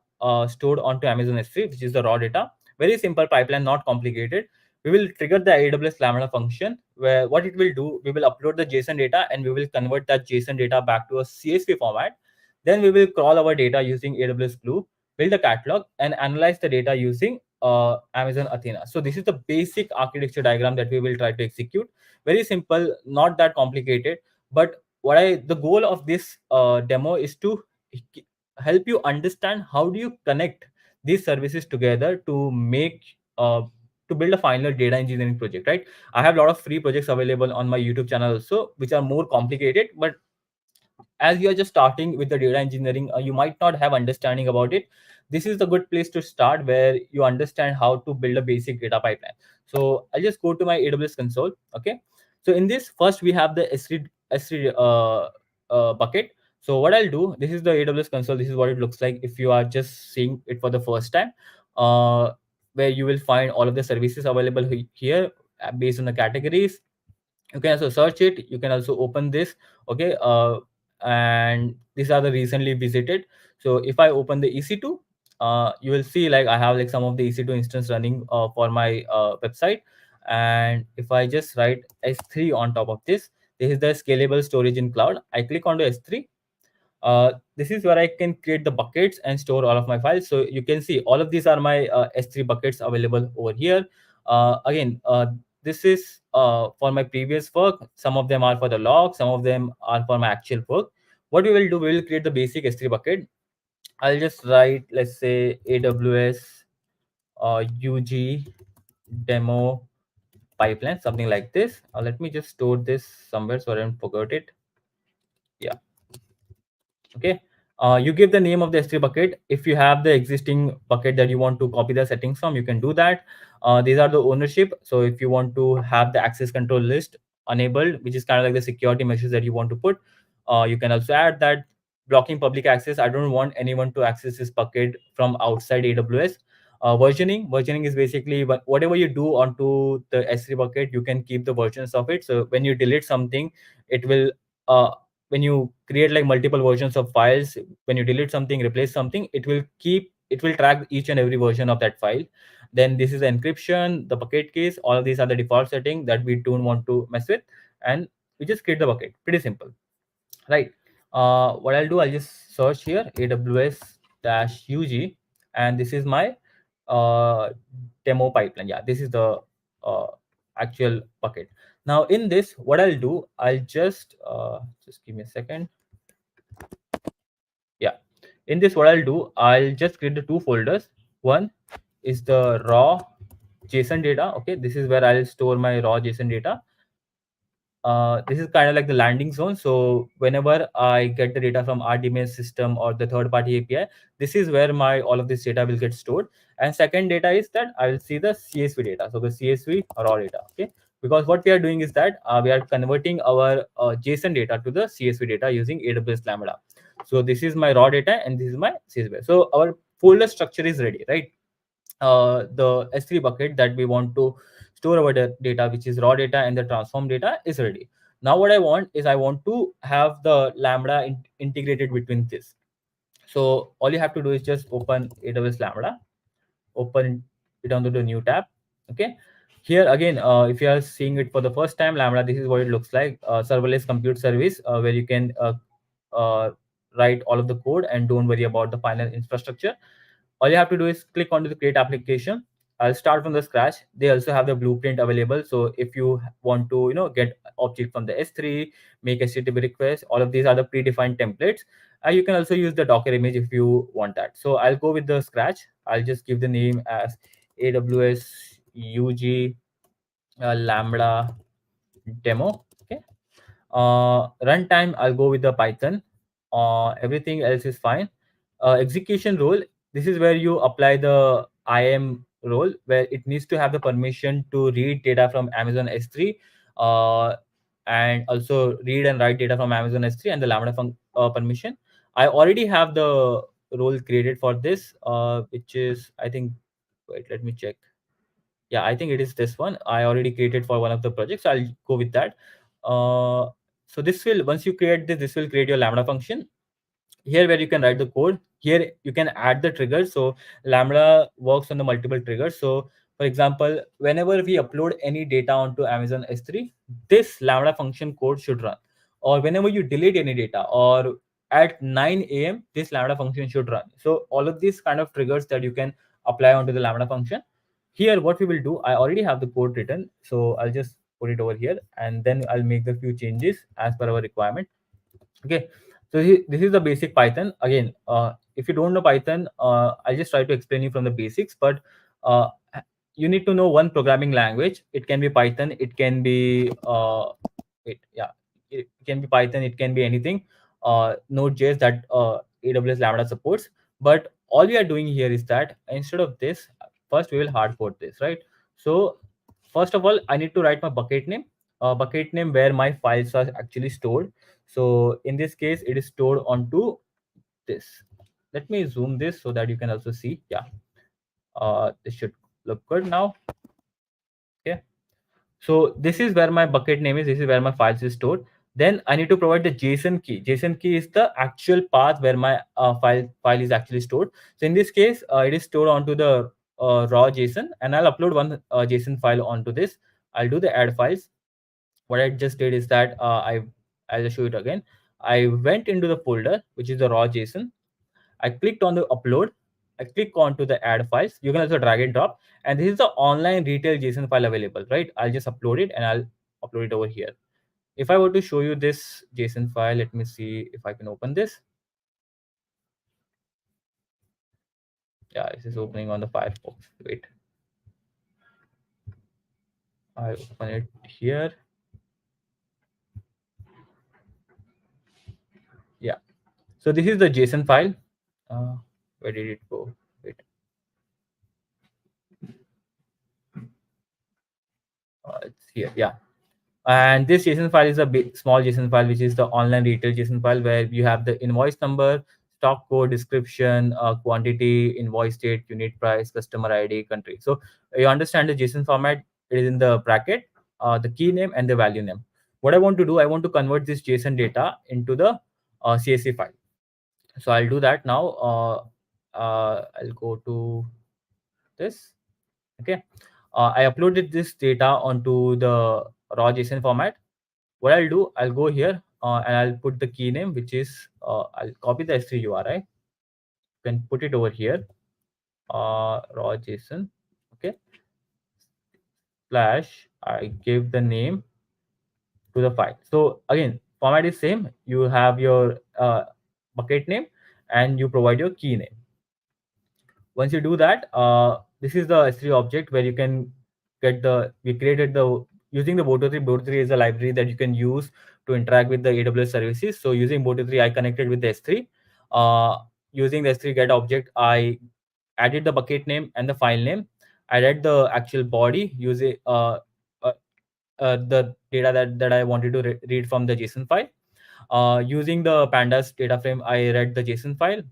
S2: stored onto Amazon S3, which is the raw data. Very simple pipeline, not complicated. We will trigger the AWS Lambda function, where what it will do, we will upload the JSON data and we will convert that JSON data back to a CSV format. Then we will crawl our data using AWS Glue, build a catalog, and analyze the data using Amazon Athena. So this is the basic architecture diagram that we will try to execute. Very simple, not that complicated. But the goal of this demo is to help you understand how do you connect these services together to make to build a final data engineering project, right? I have a lot of free projects available on my YouTube channel also, which are more complicated, but as you are just starting with the data engineering, you might not have understanding about it. This is the good place to start, where you understand how to build a basic data pipeline. So I'll just go to my AWS console. Okay, so in this, first we have the s3 bucket. So what I'll do, this is the AWS console. This is what it looks like if you are just seeing it for the first time, uh, where you will find all of the services available here, based on the categories. You can also search it, you can also open this. Okay, and these are the recently visited. So if I open the EC2, you will see like I have like some of the EC2 instance running for my website. And if I just write S3 on top of this is the scalable storage in cloud. I click onto S3. This is where I can create the buckets and store all of my files. So you can see all of these are my S3 buckets available over here. Again, this is for my previous work. Some of them are for the log, some of them are for my actual work. What we will do, we will create the basic S3 bucket. I'll just write, let's say, AWS UG demo pipeline, something like this. Let me just store this somewhere so I don't forget it. Yeah. Okay, you give the name of the S3 bucket. If you have the existing bucket that you want to copy the settings from, you can do that. These are the ownership. So if you want to have the access control list enabled, which is kind of like the security measures that you want to put, you can also add that. Blocking public access, I don't want anyone to access this bucket from outside AWS. Versioning is basically whatever you do onto the S3 bucket, you can keep the versions of it. So when you delete something, it will when you create like multiple versions of files, when you delete something, replace something, it will track each and every version of that file. Then this is the encryption, the bucket case, all of these are the default setting that we don't want to mess with. And we just create the bucket, pretty simple, right? What I'll do, I'll just search here AWS dash UG, and this is my uh, demo pipeline. Yeah, this is the uh, actual bucket. Now in this, what I'll do, I'll just give me a second. Yeah, in this, what I'll do, I'll just create the two folders. One is the raw JSON data. Okay, this is where I'll store my raw JSON data. This is kind of like the landing zone. So whenever I get the data from RDMS system or the third party API, this is where my all of this data will get stored. And second data is that I will see the CSV data. So the CSV raw data. Okay, because what we are doing is that we are converting our JSON data to the CSV data using AWS Lambda. So this is my raw data and this is my CSV. So our folder structure is ready, right? The S3 bucket that we want to store our data, which is raw data, and the transform data is ready. Now what I want is I want to have the Lambda integrated between this. So all you have to do is just open AWS Lambda, open it onto the new tab. Okay, here again, if you are seeing it for the first time, Lambda, this is what it looks like. Serverless compute service, where you can uh, write all of the code and don't worry about the final infrastructure. All you have to do is click onto the create application. I'll start from the scratch. They also have the blueprint available. So if you want to, get object from the S3, make HTTP request, all of these are the predefined templates. You can also use the Docker image if you want that. So I'll go with the scratch. I'll just give the name as AWS UG Lambda demo. Okay. Runtime, I'll go with the Python. Everything else is fine. Execution role, this is where you apply the IAM role, where it needs to have the permission to read data from Amazon S3, uh, and also read and write data from Amazon S3 and the Lambda permission. I already have the role created for this, which is, I think, wait, let me check. Yeah, I think it is this one. I already created for one of the projects, so I'll go with that. uh, so this will, once you create this, this will create your Lambda function here, where you can write the code. Here you can add the triggers. So Lambda works on the multiple triggers. So for example, whenever we upload any data onto Amazon S3, this Lambda function code should run. Or whenever you delete any data, or at 9 a.m., this Lambda function should run. So all of these kind of triggers that you can apply onto the Lambda function. Here what we will do, I already have the code written, so I'll just put it over here, and then I'll make the few changes as per our requirement. Okay, so this is the basic Python. Again, if you don't know Python, I'll just try to explain you from the basics. But uh, you need to know one programming language. It can be Python, it can be it can be Python, it can be anything. Node.js that AWS Lambda supports. But all we are doing here is that instead of this, first we will hard code this, right? So first of all, I need to write my bucket name where my files are actually stored. So in this case, it is stored onto this. Let me zoom this so that you can also see. Yeah, this should look good now. Okay. So this is where my bucket name is. This is where my files is stored. Then I need to provide the JSON key. JSON key is the actual path where my file is actually stored. So in this case, it is stored onto the raw JSON, and I'll upload one JSON file onto this. I'll do the add files. What I just did is that I'll just show it again. I went into the folder, which is the raw JSON. I clicked on the upload. I click onto the add files. You can also drag and drop. And this is the online retail JSON file available, right? I'll just upload it, and I'll upload it over here. If I were to show you this JSON file, let me see if I can open this. Yeah, this is opening on the Firefox. Wait, I open it here. Yeah. So this is the JSON file. Where did it go? Wait. It's here. Yeah. And this JSON file is a big, small JSON file, which is the online retail JSON file, where you have the invoice number, stock code, description, quantity, invoice date, unit price, customer ID, country. So you understand the JSON format. It is in the bracket, the key name and the value name. What I want to do, I want to convert this JSON data into the CSV file. So I'll do that now. I'll go to this. Okay. I uploaded this data onto the raw JSON format. What I'll do, I'll go here and I'll put the key name, which is I'll copy the S3 URI. You can put it over here, raw JSON. Okay, slash. I give the name to the file. So again, format is same. You have your bucket name, and you provide your key name. Once you do that, this is the S3 object where you can get the, we created the, using the Boto3. Boto3 is a library that you can use to interact with the AWS services. So using Boto3, I connected with the S3. Using the S3 get object, I added the bucket name and the file name. I read the actual body using the data that I wanted to read from the JSON file. Using the pandas data frame, I read the JSON file,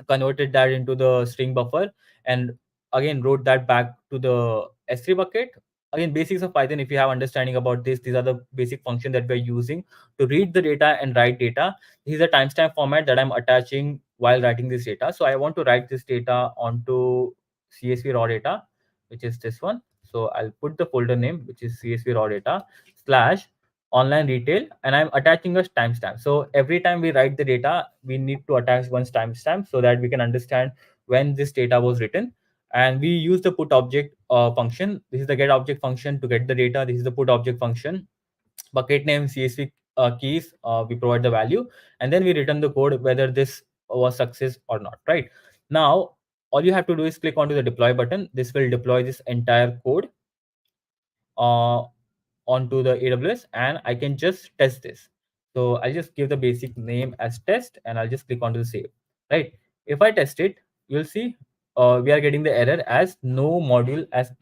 S2: converted that into the string buffer, and again wrote that back to the S3 bucket. Again, basics of Python, if you have understanding about this, these are the basic function that we're using to read the data and write data. This is a timestamp format that I'm attaching while writing this data. So I want to write this data onto CSV raw data, which is this one. So I'll put the folder name, which is CSV raw data slash online retail, and I'm attaching a timestamp. So every time we write the data, we need to attach one timestamp so that we can understand when this data was written. And we use the put object function. This is the get object function to get the data. This is the put object function. Bucket name, CSV keys, we provide the value, and then we return the code whether this was success or not. Right now, all you have to do is click onto the deploy button. This will deploy this entire code uh, onto the AWS, and I can just test this. So I'll just give the basic name as test, and I'll just click onto the save. Right. If I test it, you'll see we are getting the error as no module as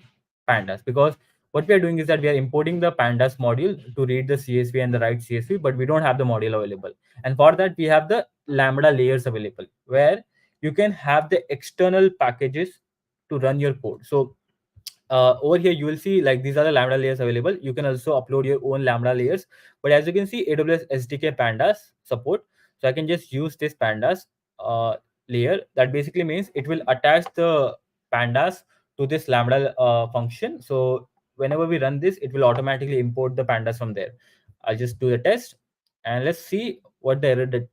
S2: pandas, because what we are doing is that we are importing the pandas module to read the CSV and the write CSV, but we don't have the module available. And for that, we have the Lambda layers available, where you can have the external packages to run your code. So over here you will see like these are the lambda layers available. You can also upload your own lambda layers, but as you can see AWS SDK pandas support, so I can just use this pandas uh, layer. That basically means it will attach the pandas to this lambda function. So whenever we run this, it will automatically import the pandas from there. I'll just do the test and let's see what the error that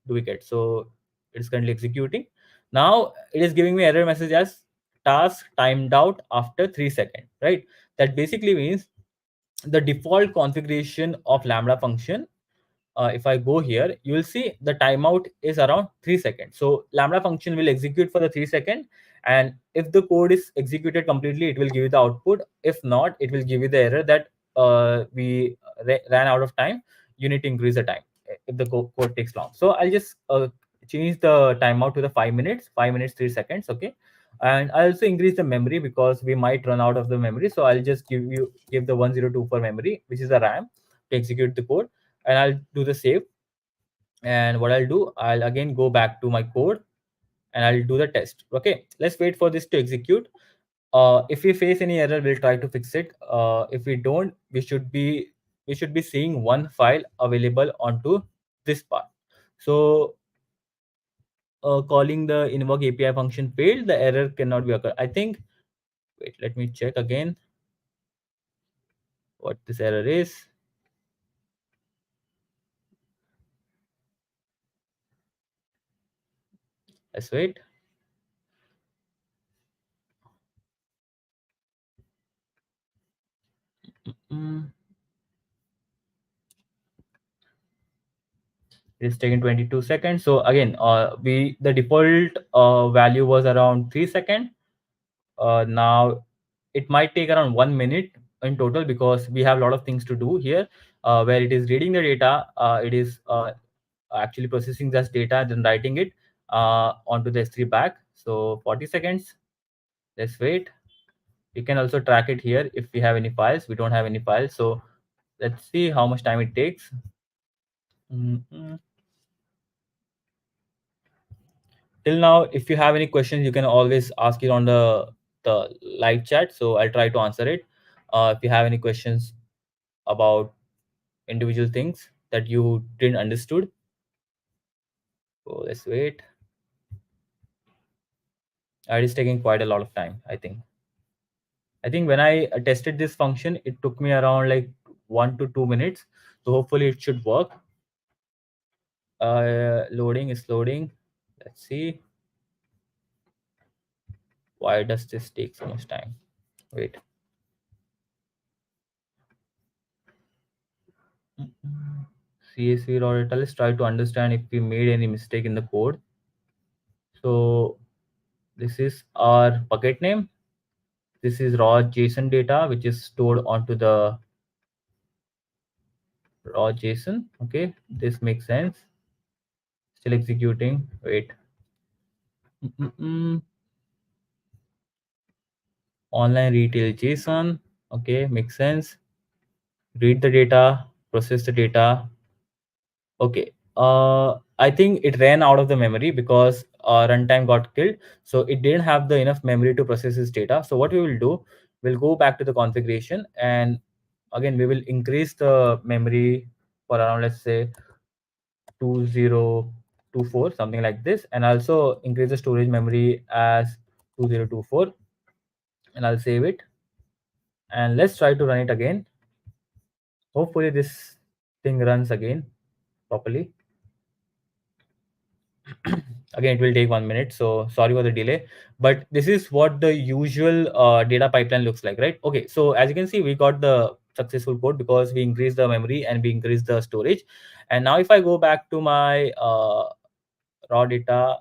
S2: do we get. So it's currently executing. Now it is giving me error message as task timed out after 3 seconds, right? That basically means the default configuration of lambda function, if I go here, you will see the timeout is around 3 seconds. So lambda function will execute for the 3 seconds, and if the code is executed completely, it will give you the output. If not, it will give you the error that we ran out of time. You need to increase the time if the code takes long. So I'll just change the timeout to the 5 minutes, 5 minutes 3 seconds, okay. And I also increase the memory because we might run out of the memory. So I'll just give the 1024 memory, which is the RAM, to execute the code, and I'll do the save. And what I'll do, I'll again go back to my code and I'll do the test. Okay, let's wait for this to execute. If we face any error, we'll try to fix it. If we don't, we should be seeing one file available onto this part. So calling the invoke API function failed, the error cannot be occurred. I think, wait, let me check again what this error is. Let's wait. Mm. It's taking 22 seconds. So again, we the default value was around 3 seconds. Now it might take around 1 minute in total because we have a lot of things to do here. Where it is reading the data, it is actually processing this data, then writing it onto the S3 back. So 40 seconds. Let's wait. You can also track it here if we have any files. We don't have any files, so let's see how much time it takes. Mhm. Till now, if you have any questions, you can always ask it on the live chat, so I'll try to answer it. If you have any questions about individual things that you didn't understood, so let's wait. It is taking quite a lot of time. I think when I tested this function, it took me around like 1 to 2 minutes, so hopefully it should work. Loading is loading. Let's see. Why does this take so much time? Wait. CSV raw data. Let's try to understand if we made any mistake in the code. So this is our bucket name. This is raw JSON data, which is stored onto the raw JSON. Okay, this makes sense. Still executing. Wait. Online retail JSON. Okay, makes sense. Read the data, process the data. Okay. I think it ran out of the memory because runtime got killed. So it didn't have the enough memory to process this data. So what we will do, we'll go back to the configuration and again we will increase the memory for around, let's say, 2024, something like this, and also increase the storage memory as 2024, and I'll save it. And let's try to run it again. Hopefully this thing runs again properly. Again, it will take 1 minute, so sorry for the delay, but this is what the usual data pipeline looks like, right? Okay, so as you can see, we got the successful code because we increased the memory and we increased the storage. And now if I go back to my raw data,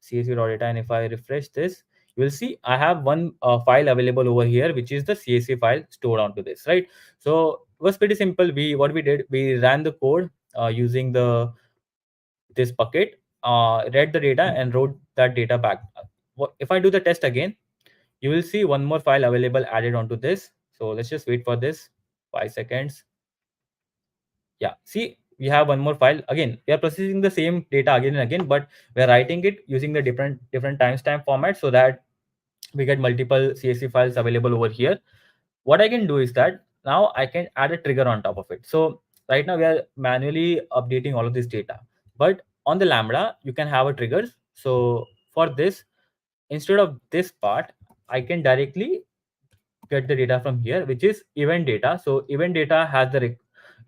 S2: CSV raw data, and if I refresh this, you will see I have one file available over here, which is the CSV file stored onto this, right? So it was pretty simple. What we did, we ran the code using this bucket, read the data and wrote that data back. If I do the test again, you will see one more file available added onto this. So let's just wait for this 5 seconds. Yeah, see, we have one more file. Again, we are processing the same data again and again, but we are writing it using the different timestamp format so that we get multiple CSV files available over here. What I can do is that now I can add a trigger on top of it. So right now we are manually updating all of this data, but on the Lambda you can have a triggers. So for this, instead of this part, I can directly get the data from here, which is event data. So event data has the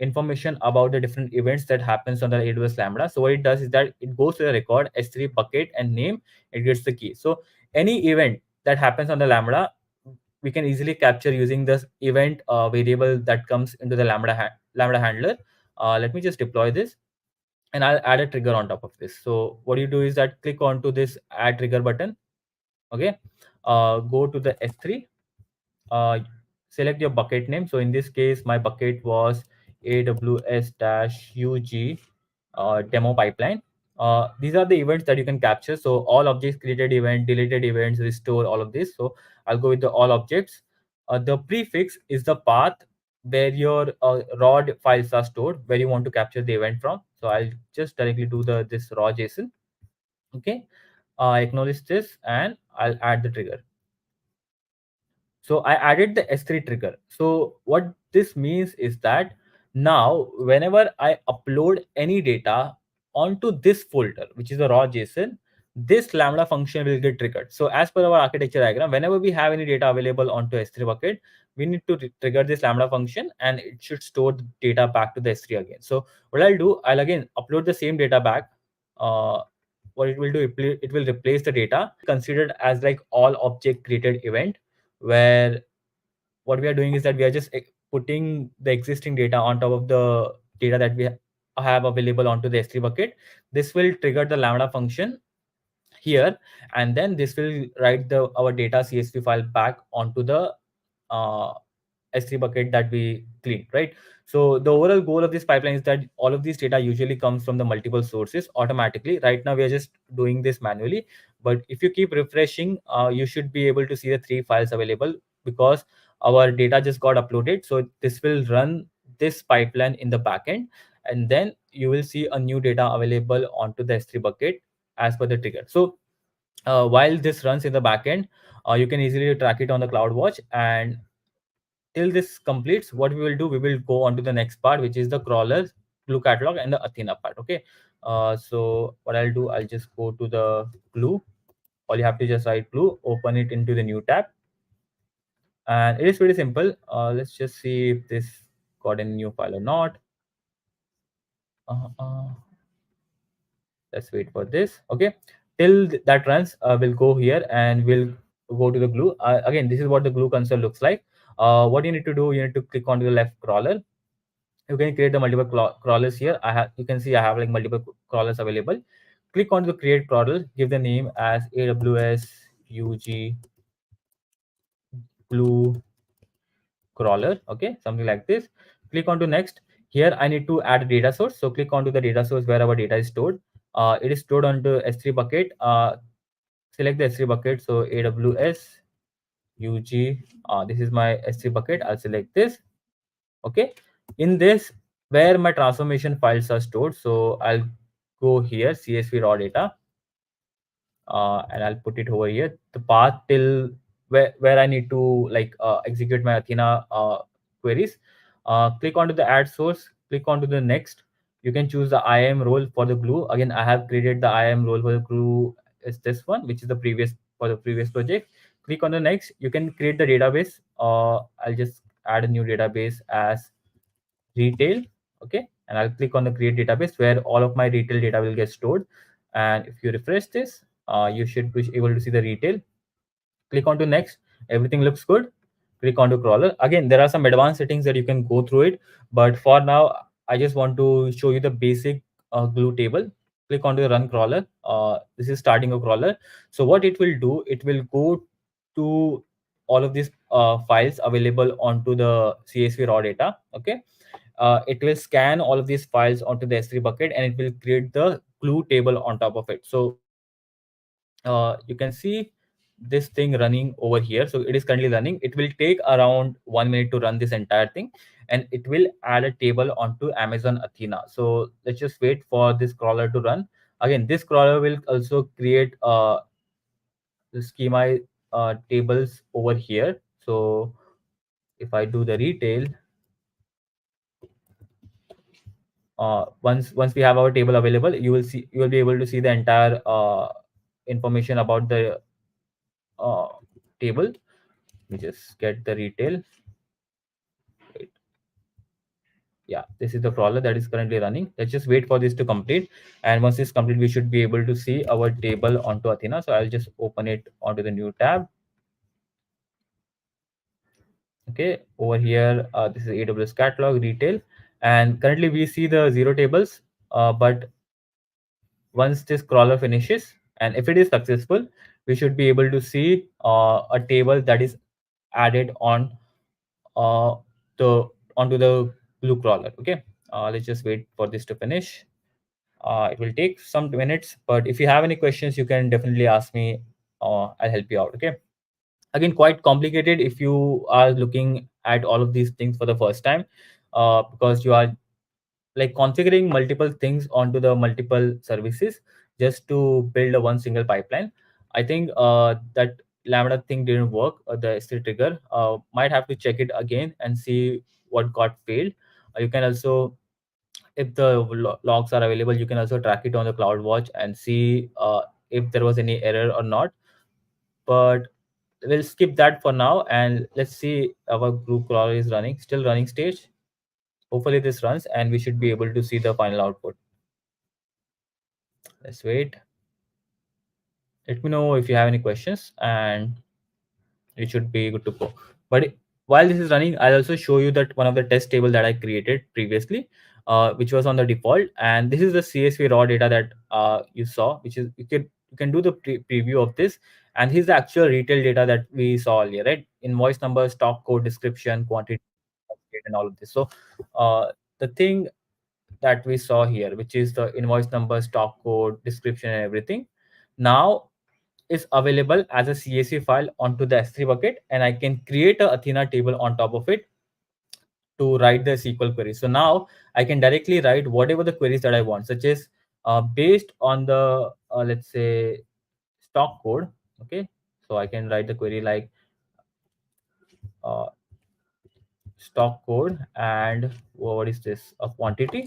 S2: information about the different events that happens on the AWS Lambda. So what it does is that it goes to the record S3 bucket and name, it gets the key. So any event that happens on the Lambda, we can easily capture using this event variable that comes into the Lambda handler. Let me just deploy this, and I'll add a trigger on top of this. So what you do is that click onto this add trigger button. Okay, go to the S3, uh, select your bucket name. So in this case, my bucket was AWS-UG demo pipeline. These are the events that you can capture. So all objects created event, deleted events, restore, all of this. So I'll go with the all objects. The prefix is the path where your raw files are stored, where you want to capture the event from. So I'll just directly do this raw JSON. Okay, acknowledge this, and I'll add the trigger. So I added the S3 trigger. So what this means is that now whenever I upload any data onto this folder, which is the raw JSON, this Lambda function will get triggered. So as per our architecture diagram, whenever we have any data available onto S3 bucket, we need to trigger this Lambda function, and it should store the data back to the S3 again. So what I'll do, I'll again upload the same data back. What it will do, it will replace the data considered as like all object created event, where what we are doing is that we are just putting the existing data on top of the data that we have available onto the S3 bucket. This will trigger the Lambda function here, and then this will write the our data CSV file back onto the uh, S3 bucket that we cleaned, right? So the overall goal of this pipeline is that all of these data usually comes from the multiple sources automatically. Right now we are just doing this manually, but if you keep refreshing, you should be able to see the 3 files available, because our data just got uploaded. So this will run this pipeline in the backend, and then you will see a new data available onto the S3 bucket as per the trigger. So while this runs in the backend, you can easily track it on the CloudWatch, and till this completes, what we will do, we will go on to the next part, which is the crawlers, glue catalog, and the Athena part. Okay, so what I'll do, I'll just go to the glue. All you have to just write glue, open it into the new tab, and it is pretty simple. Let's just see if this got a new file or not. uh, uh, let's wait for this. Okay, till that runs, we'll go here and we'll go to the glue. Again, this is what the glue console looks like. What you need to do, you need to click onto the left crawler. You can create the multiple crawlers here. You can see I have like multiple crawlers available. Click on the create crawler, give the name as AWS UG glue crawler. Okay, something like this. Click on to next. Here I need to add a data source. So click onto the data source where our data is stored. It is stored onto S3 bucket. Select the S3 bucket. So AWS UG. This is my S3 bucket. I'll select this. Okay, in this, where my transformation files are stored, so I'll go here, CSV raw data, and I'll put it over here, the path till where I need to like execute my Athena queries. Click onto the add source, click onto the next. You can choose the IAM role for the glue. Again, I have created the IAM role for the glue is this one, which is the previous for the previous project. Click on the next. You can create the database. I'll just add a new database as retail. Okay, and I'll click on the create database where all of my retail data will get stored. And if you refresh this, you should be able to see the retail. Click on to next. Everything looks good. Click on to crawler. Again, there are some advanced settings that you can go through it, but for now I just want to show you the basic glue table. Click on to the run crawler. This is starting a crawler. So what it will do, it will go to all of these files available onto the CSV raw data. Okay, it will scan all of these files onto the S3 bucket, and it will create the glue table on top of it. So you can see this thing running over here. So it is currently running. It will take around 1 minute to run this entire thing, and it will add a table onto Amazon Athena. So let's just wait for this crawler to run. Again, this crawler will also create the schema tables over here. So if I do the retail, once we have our table available, you will be able to see the entire information about the uh, table. We just get the retail. Wait. Yeah, this is the crawler that is currently running. Let's just wait for this to complete, and once it's complete, we should be able to see our table onto Athena. So I'll just open it onto the new tab. Okay, over here, this is AWS catalog retail, and currently we see the zero tables. But once this crawler finishes, and if it is successful, we should be able to see a table that is added on uh, the onto the blue crawler. Okay, let's just wait for this to finish. It will take some minutes, but if you have any questions, you can definitely ask me. I'll help you out. Okay. Again, quite complicated if you are looking at all of these things for the first time, because you are like configuring multiple things onto the multiple services just to build a one single pipeline. I think that Lambda thing didn't work. The S3 trigger might have to check it again and see what got failed. You can also, if the logs are available, you can also track it on the CloudWatch and see if there was any error or not. But we'll skip that for now, and let's see our group crawler is running, still running stage. Hopefully this runs and we should be able to see the final output. Let's wait. Let me know if you have any questions, and it should be good to go. But while this is running, I'll also show you that one of the test table that I created previously, which was on the default. And this is the CSV raw data that you saw, which is you can do the preview of this. And here's the actual retail data that we saw earlier, right? Invoice number, stock code, description, quantity, and all of this. So the thing that we saw here, which is the invoice number, stock code, description, and everything, now is available as a CSV file onto the S3 bucket, and I can create a Athena table on top of it to write the SQL query. So now I can directly write whatever the queries that I want, such as based on the let's say stock code. Okay, so I can write the query like uh, stock code and what is this, a quantity.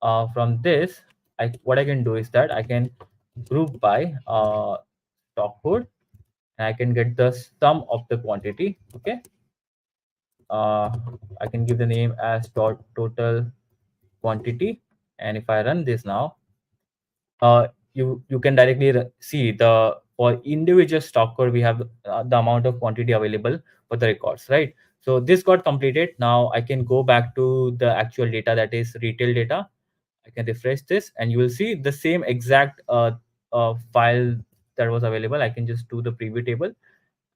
S2: From this, what I can do is that I can group by stock code, and I can get the sum of the quantity. Okay, uh, I can give the name as total quantity, and if I run this now, you can directly see the for individual stock code we have the amount of quantity available for the records, right? So this got completed. Now I can go back to the actual data, that is retail data. I can refresh this, and you will see the same exact file that was available. I can just do the preview table,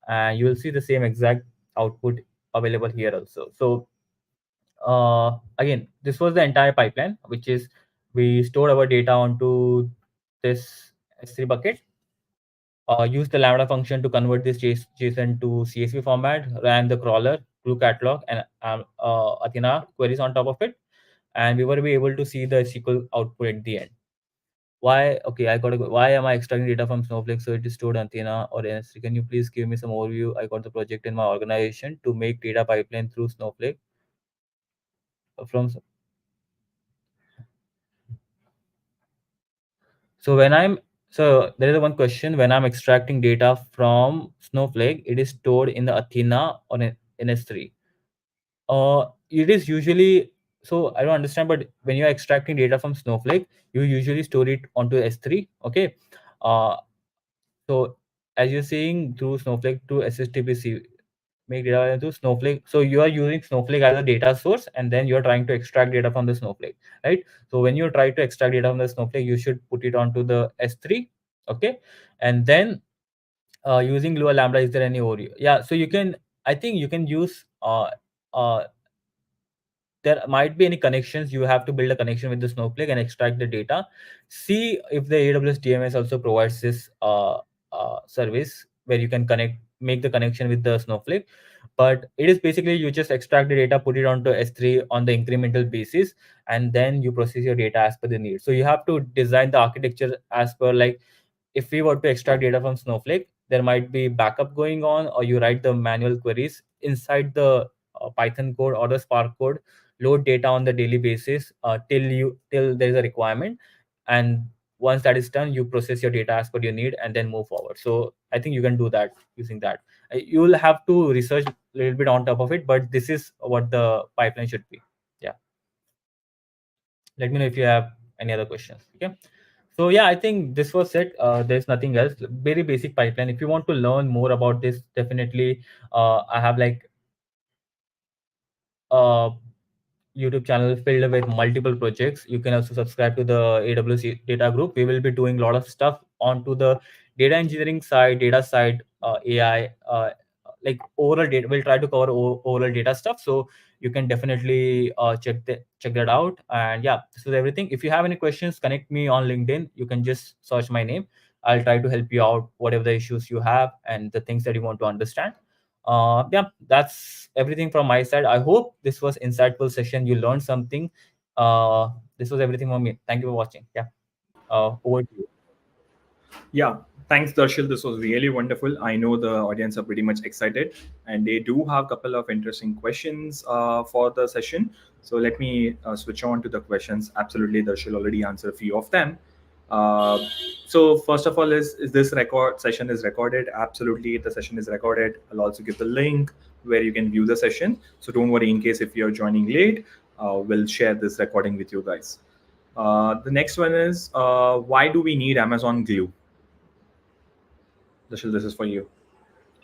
S2: and you will see the same exact output available here also. So again, this was the entire pipeline, which is we stored our data onto this S3 bucket, use the Lambda function to convert this JSON to CSV format, ran the crawler, glue catalog, and Athena queries on top of it, and we were able to see the SQL output at the end. Why? Okay, I got to go. Why am I extracting data from Snowflake so it is stored on Athena or NS3? Can you please give me some overview? I got the project in my organization to make data pipeline through Snowflake from. So when I'm so there is one question, when I'm extracting data from Snowflake, it is stored in the Athena or in S3. It is usually, so I don't understand, but when you're extracting data from Snowflake, you usually store it onto S3. Okay. Uh, so as you're saying through Snowflake to SSTPC, make data into Snowflake. So you are using Snowflake as a data source, and then you're trying to extract data from the Snowflake, right? So when you try to extract data from the Snowflake, you should put it onto the S3. Okay, and then using Lua Lambda, is there any Oreo? Yeah, so you can. I think you can use. Uh, there might be any connections. You have to build a connection with the Snowflake and extract the data. See if the AWS DMS also provides this service where you can make the connection with the Snowflake. But it is basically you just extract the data, put it onto S3 on the incremental basis, and then you process your data as per the need. So you have to design the architecture as per, like, if we were to extract data from Snowflake, there might be backup going on, or you write the manual queries inside the Python code or the Spark code, load data on the daily basis till there is a requirement, and once that is done, you process your data as per your need and then move forward. So I think you can do that using that. You will have to research a little bit on top of it, but this is what the pipeline should be. Yeah, let me know if you have any other questions. Okay, so yeah, I think this was it. There's nothing else. Very basic pipeline. If you want to learn more about this, definitely I have like uh, YouTube channel filled with multiple projects. You can also subscribe to the AWS data group. We will be doing a lot of stuff onto the data engineering side, data side, AI, like overall data. We'll try to cover overall data stuff. So you can definitely check that out. And yeah, this is everything. If you have any questions, connect me on LinkedIn. You can just search my name. I'll try to help you out, whatever the issues you have and the things that you want to understand. Yeah, that's everything from my side. I hope this was insightful session. You learned something. This was everything from me. Thank you for watching. Yeah, over to you.
S1: Yeah, thanks, Darshil. This was really wonderful. I know the audience are pretty much excited, and they do have a couple of interesting questions for the session. So let me switch on to the questions. Absolutely, Darshil already answered a few of them. Uh, so first of all, is this record session is recorded? Absolutely, the session is recorded. I'll also give the link where you can view the session. So don't worry in case if you're joining late. We'll share this recording with you guys. The next one is why do we need Amazon Glue? Dashil, this is for you.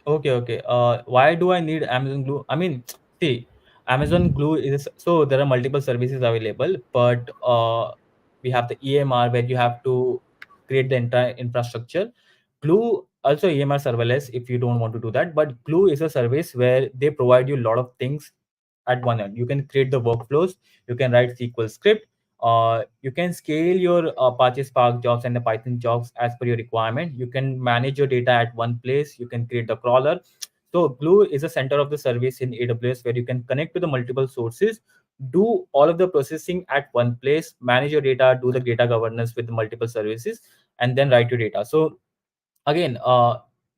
S2: Okay, okay. Why do I need Amazon Glue? I mean, see, Amazon Glue is so there are multiple services available, but we have the EMR where you have to create the entire infrastructure. Glue also EMR serverless if you don't want to do that, but Glue is a service where they provide you a lot of things at one end. You can create the workflows, you can write SQL script, you can scale your Apache Spark jobs and the Python jobs as per your requirement. You can manage your data at one place. You can create the crawler. So Glue is a center of the service in AWS where you can connect to the multiple sources, do all of the processing at one place, manage your data, do the data governance with the multiple services, and then write your data. So again,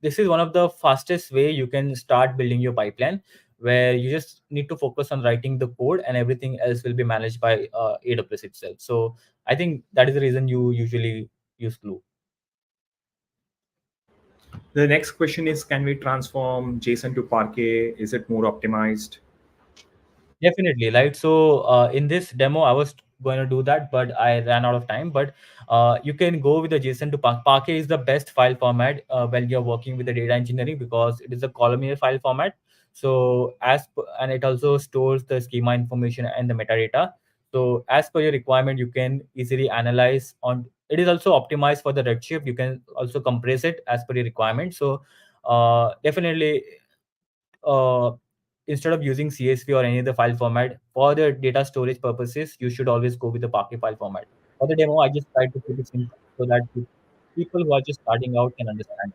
S2: this is one of the fastest way you can start building your pipeline, where you just need to focus on writing the code and everything else will be managed by AWS itself. So I think that is the reason you usually use Glue.
S1: The next question is, can we transform JSON to Parquet? Is it more optimized?
S2: Definitely, right? So in this demo, I was going to do that, but I ran out of time. But you can go with the JSON to Parquet is the best file format when you're working with the data engineering because it is a columnar file format. So and it also stores the schema information and the metadata. So as per your requirement, you can easily analyze on. It is also optimized for the Redshift. You can also compress it as per your requirement. So definitely uh, instead of using CSV or any other file format for the data storage purposes, you should always go with the Parquet file format. For the demo, I just tried to keep it simple so that people who are just starting out can understand.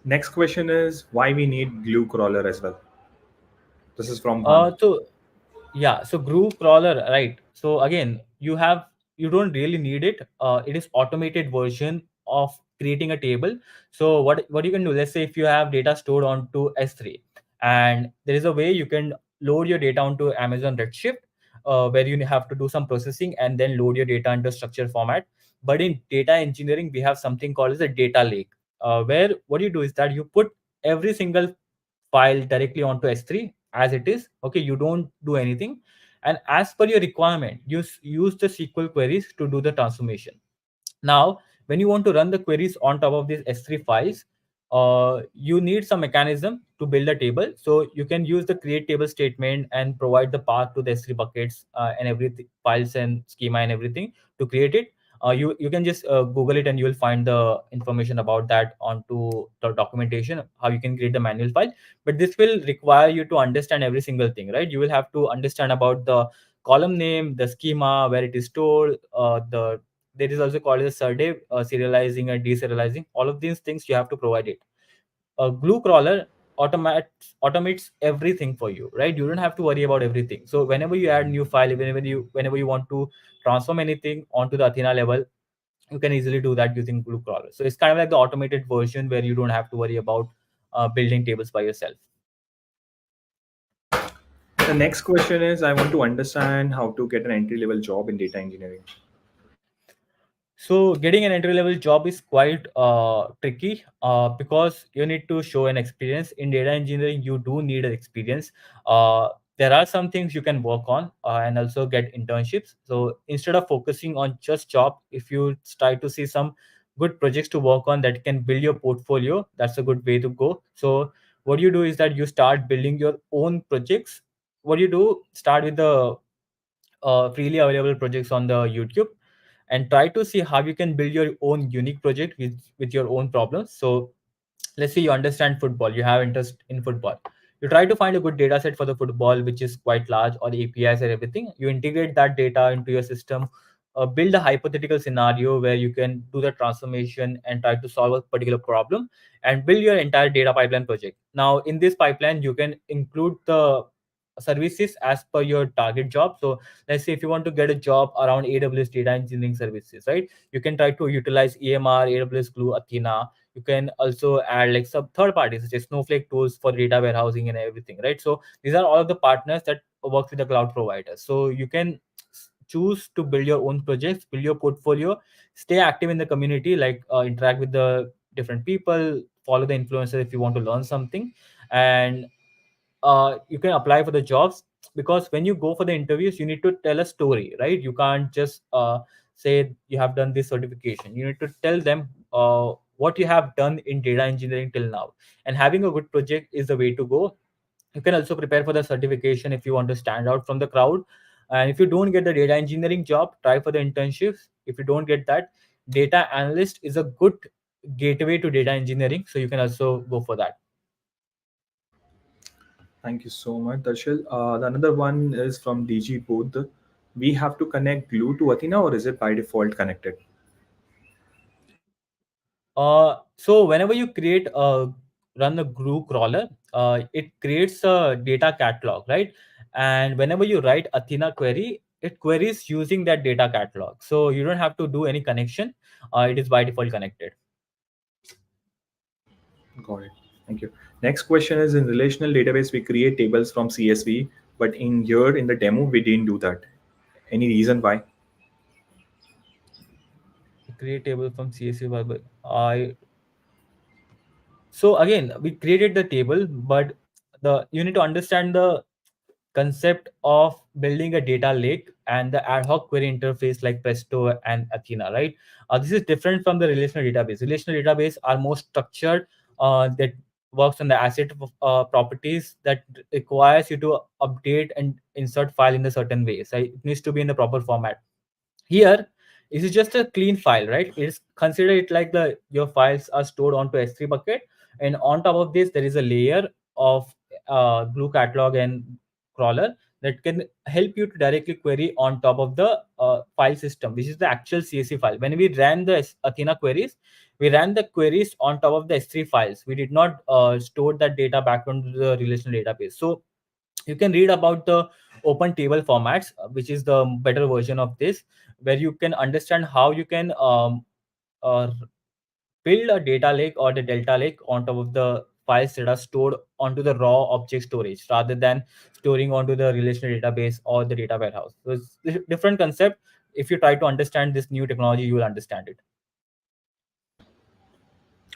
S1: Next question is, why we need Glue crawler as well? This is from Han.
S2: So yeah, so Groove Crawler, right? So again, you don't really need it. It is automated version of creating a table. So what you can do, let's say if you have data stored onto S3, and there is a way you can load your data onto Amazon Redshift, where you have to do some processing and then load your data into structured format. But in data engineering, we have something called as a data lake, where what you do is that you put every single file directly onto S3 as it is. Okay, you don't do anything. And as per your requirement, use the SQL queries to do the transformation. Now, when you want to run the queries on top of these S3 files, you need some mechanism to build a table. So you can use the create table statement and provide the path to the S3 buckets and everything, files and schema and everything to create it. You can just Google it and you will find the information about that onto the documentation, how you can create the manual file. But this will require you to understand every single thing, right? You will have to understand about the column name, the schema, where it is stored, there is also called as SERDEV, serializing and deserializing. All of these things you have to provide it. A glue crawler automates everything for you, right? You don't have to worry about everything. So whenever you add new file, whenever you want to transform anything onto the Athena level, you can easily do that using glue crawler. So it's kind of like the automated version where you don't have to worry about building tables by yourself.
S1: The next question is, I want to understand how to get an entry level job in data engineering.
S2: So getting an entry level job is quite tricky because you need to show an experience in data engineering. You do need an experience. Uh, there are some things you can work on and also get internships. So instead of focusing on just job, if you try to see some good projects to work on that can build your portfolio, that's a good way to go. So what you do is that you start building your own projects. What you do, start with the freely available projects on the YouTube, and try to see how you can build your own unique project with your own problems. So let's say you understand football, you have interest in football, you try to find a good data set for the football which is quite large, or APIs and everything. You integrate that data into your system, build a hypothetical scenario where you can do the transformation and try to solve a particular problem, and build your entire data pipeline project. Now in this pipeline you can include the services as per your target job. So let's say if you want to get a job around AWS data engineering services, right, you can try to utilize EMR, AWS Glue, Athena. You can also add like some third parties such as Snowflake tools for data warehousing and everything, right? So these are all of the partners that work with the cloud providers. So you can choose to build your own projects, build your portfolio, stay active in the community, like interact with the different people, follow the influencer if you want to learn something, and you can apply for the jobs. Because when you go for the interviews, you need to tell a story, right? You can't just say you have done this certification. You need to tell them what you have done in data engineering till now, and having a good project is the way to go. You can also prepare for the certification if you want to stand out from the crowd. And if you don't get the data engineering job, try for the internships. If you don't get that, data analyst is a good gateway to data engineering, so you can also go for that.
S1: Thank you so much, Darshil. The another one is from DG Booth. We have to connect Glue to Athena, or is it by default connected?
S2: So whenever you create a run a glue crawler, it creates a data catalog, right? And whenever you write Athena query, it queries using that data catalog. So you don't have to do any connection. It is by default connected.
S1: Got it. Thank you. Next question is, in relational database, we create tables from CSV, but in here in the demo, we didn't do that. Any reason why?
S2: Create table from CSV variable. I So again, we created the table, but the you need to understand the concept of building a data lake and the ad hoc query interface like Presto and Athena, right? This is different from the relational database. Relational database are more structured, that works on the asset properties that requires you to update and insert file in a certain way. So it needs to be in the proper format. Here, this is just a clean file, right? It's consider it like the your files are stored onto S3 bucket, and on top of this, there is a layer of glue catalog and crawler that can help you to directly query on top of the file system, which is the actual CSV file. When we ran the Athena queries, we ran the queries on top of the S3 files. We did not store that data back onto the relational database. So you can read about the open table formats, which is the better version of this, where you can understand how you can uh, build a data lake or the delta lake on top of the files that are stored onto the raw object storage rather than storing onto the relational database or the data warehouse. So it's a different concept. If you try to understand this new technology, you will understand it.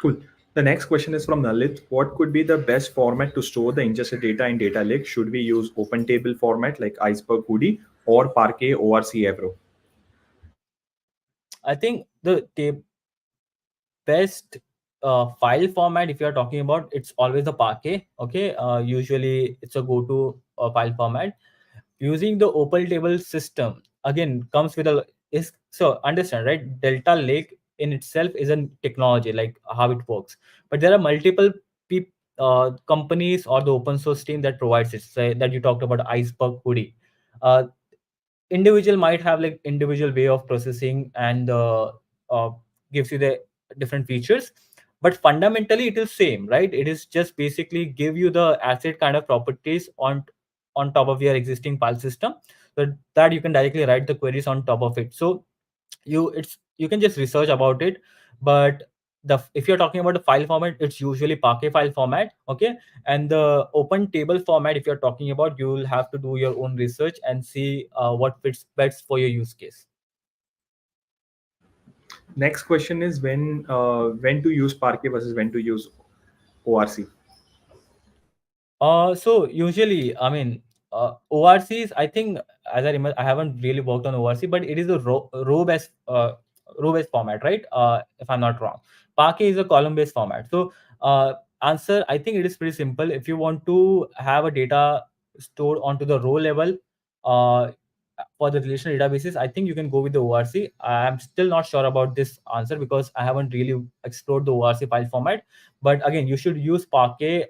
S1: Cool. The next question is from Nalit. What could be the best format to store the ingested data in data lake? Should we use open table format like Iceberg Hoodie or Parquet ORC Avro?
S2: I think the best file format, if you are talking about, it's always the Parquet. Okay, usually it's a go-to file format. Using the open table system again comes with a is so understand, right? Delta Lake in itself is a technology, like how it works, but there are multiple companies or the open source team that provides it. Say that you talked about Iceberg Hoodie. Uh, Individual might have like individual way of processing and uh, gives you the different features, but fundamentally it is same, right? It is just basically give you the asset kind of properties on top of your existing file system, so that you can directly write the queries on top of it. So you can just research about it. But if you're talking about the file format, it's usually Parquet file format, okay. And the open table format, if you're talking about, you will have to do your own research and see what fits best for your use case.
S1: Next question is when to use Parquet versus when to use ORC.
S2: So usually, I mean, ORCs, I think, as I remember, I haven't really worked on ORC, but it is a row based format, right? If I'm not wrong. Parquet is a column based format. So, answer, I think it is pretty simple. If you want to have a data stored onto the row level, uh, for the relational databases, I think you can go with the ORC. I'm still not sure about this answer because I haven't really explored the ORC file format. But again, you should use Parquet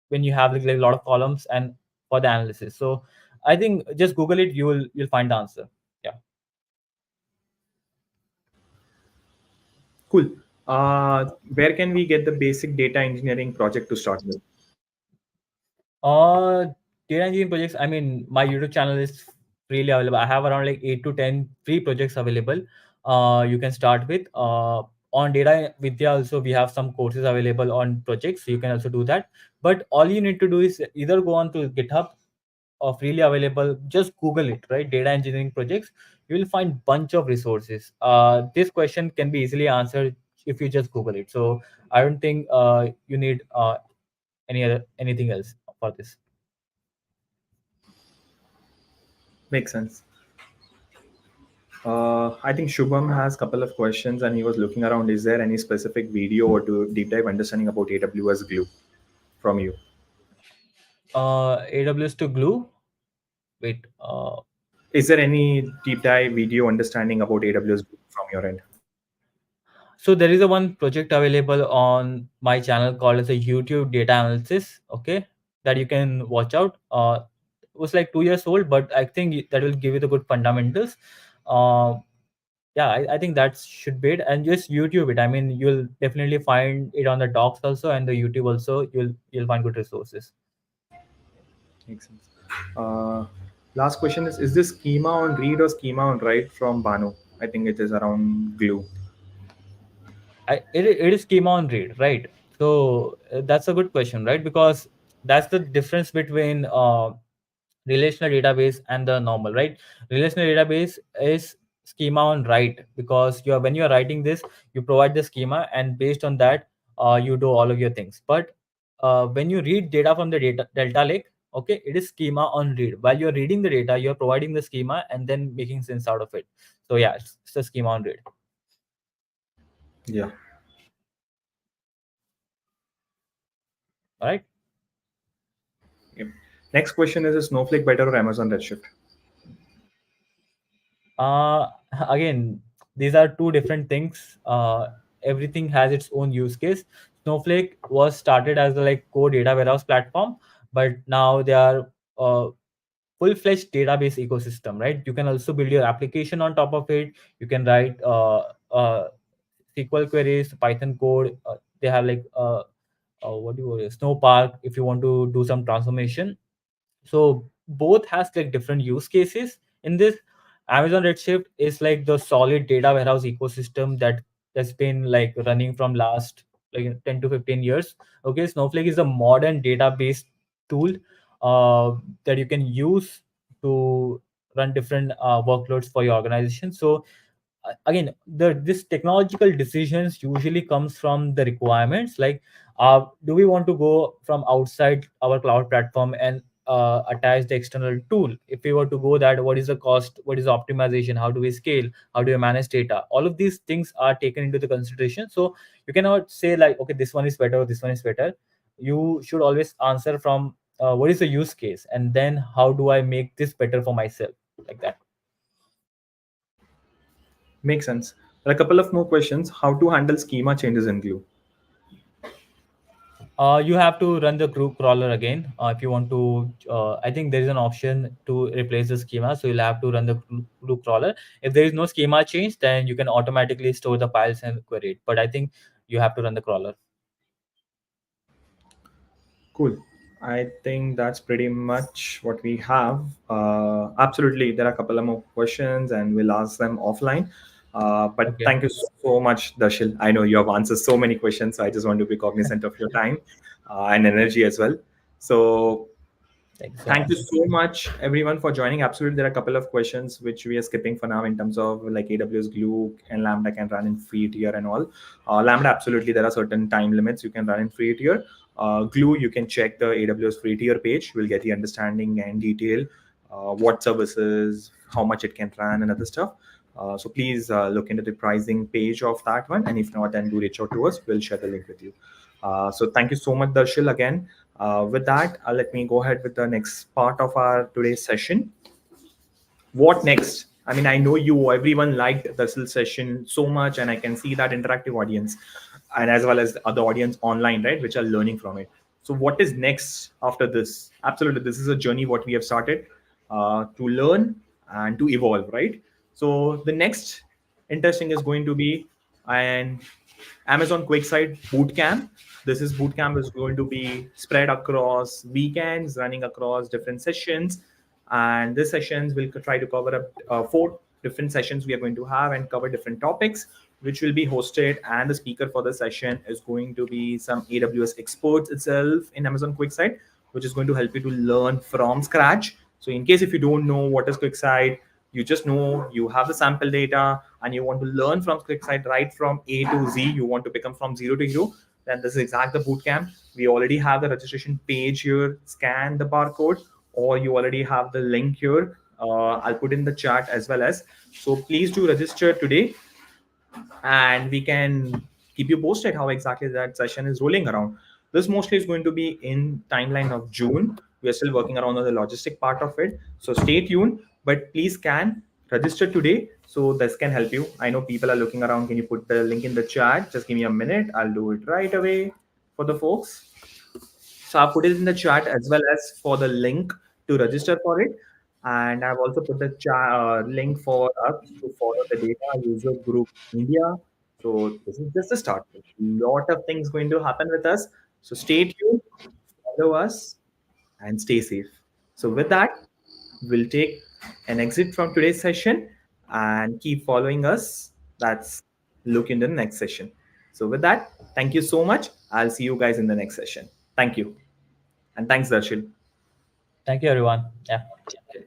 S2: when you have like a lot of columns and for the analysis. So I think just Google it, you'll find the answer. Yeah.
S1: Cool. Where can we get the basic data engineering project to start with?
S2: Uh, Data engineering projects. I mean, my YouTube channel is freely available. I have around like 8 to 10 free projects available. You can start with. On Data Vidya also we have some courses available on projects. So you can also do that. But all you need to do is either go on to GitHub, freely available. Just Google it, right? Data engineering projects. You will find bunch of resources. This question can be easily answered if you just Google it. So I don't think you need anything else for this.
S1: Makes sense. I think Shubham has a couple of questions and he was looking around. Is there any specific video or to deep dive understanding about AWS Glue from you?
S2: AWS to Glue. Wait.
S1: Is there any deep dive video understanding about AWS Glue from your end?
S2: So there is a one project available on my channel called as a YouTube data analysis. Okay, that you can watch out. It was like 2 years old, but I think that will give you the good fundamentals. Uh, yeah, I think that should be it. And just YouTube it. I mean, you'll definitely find it on the docs also and the YouTube also. You'll find good resources.
S1: Makes sense. Uh, Last question is this schema on read or schema on write from Banu? I think it is around Glue.
S2: It is schema on read, right? So that's a good question, right? Because that's the difference between relational database and the normal, right? Relational database is schema on write, because when you are writing this, you provide the schema, and based on that, you do all of your things. But when you read data from the data delta lake, okay, it is schema on read. While you're reading the data, you're providing the schema and then making sense out of it. So yeah, it's a schema on read.
S1: Yeah.
S2: All right.
S1: Yep. Next question is Snowflake better or Amazon Redshift?
S2: uh Again, these are two different things. Everything has its own use case. Snowflake was started as a like core data warehouse platform, but now they are full-fledged database ecosystem, right? You can also build your application on top of it. You can write SQL queries, Python code. They have like what do you call it, Snowpark, if you want to do some transformation. So both has like different use cases in this. Amazon Redshift is like the solid data warehouse ecosystem that's been like running from last like 10 to 15 years. Okay, Snowflake is a modern database tool that you can use to run different workloads for your organization. So again, this technological decisions usually comes from the requirements, like do we want to go from outside our cloud platform and attach the external tool? If we were to go that, what is the cost, what is the optimization, how do we scale, how do we manage data? All of these things are taken into the consideration. So you cannot say like, okay, this one is better, this one is better. You should always answer from what is the use case, and then how do I make this better for myself, like that.
S1: Makes sense. There are a couple of more questions. How to handle schema changes in Glue?
S2: You have to run the group crawler again if you want to. I think there is an option to replace the schema, so you'll have to run the group crawler. If there is no schema change, then you can automatically store the files and query it. But I think you have to run the crawler.
S1: Cool. I think that's pretty much what we have. Absolutely. There are a couple of more questions and we'll ask them offline. But
S2: Okay.
S1: thank you so much, Darshil. I know you have answered so many questions, so I just want to be cognizant of your time and energy as well. So
S2: Thank you so
S1: thank
S2: much.
S1: you so much, everyone, for joining. Absolutely, there are a couple of questions which we are skipping for now in terms of like AWS Glue and Lambda can run in free tier and all. Lambda, absolutely, there are certain time limits you can run in free tier. Glue, you can check the AWS free tier page. We'll get the understanding and detail, what services, how much it can run, and other stuff. So please look into the pricing page of that one, and if not, then do reach out to us. We'll share the link with you. So thank you so much, Darshil, again. With that, let me go ahead with the next part of our today's session. What next? I mean, I know you, everyone liked the session so much, and I can see that interactive audience, and as well as the other audience online, right, which are learning from it. So, what is next after this? Absolutely, this is a journey what we have started to learn and to evolve, right? So, the next interesting is going to be an Amazon QuickSight Bootcamp. This is bootcamp is going to be spread across weekends, running across different sessions, and these sessions will try to cover up four different sessions we are going to have and cover different topics, which will be hosted. And the speaker for the session is going to be some AWS experts itself in Amazon QuickSight, which is going to help you to learn from scratch. So, in case if you don't know what is QuickSight, you just know you have the sample data and you want to learn from QuickSight right from A to Z. You want to become from zero to hero. Then this is exact the bootcamp. We already have the registration page here. Scan the barcode, or you already have the link here. I'll put in the chat as well as. So please do register today, and we can keep you posted how exactly that session is rolling around. This mostly is going to be in timeline of June. We are still working around on the logistic part of it, so stay tuned. But please can register today, so this can help you. I know people are looking around. Can you put the link in the chat? Just give me a minute. I'll do it right away for the folks. So I've put it in the chat as well as for the link to register for it. And I've also put the link for us to follow the Data User Group India. So this is just a start. A lot of things going to happen with us. So stay tuned, follow us, and stay safe. So with that, we'll take an exit from today's session and keep following us. That's look in the next session. So with that, thank you so much. I'll see you guys in the next session. Thank you. And thanks, Darshil.
S2: Thank you, everyone. Yeah.
S1: Okay.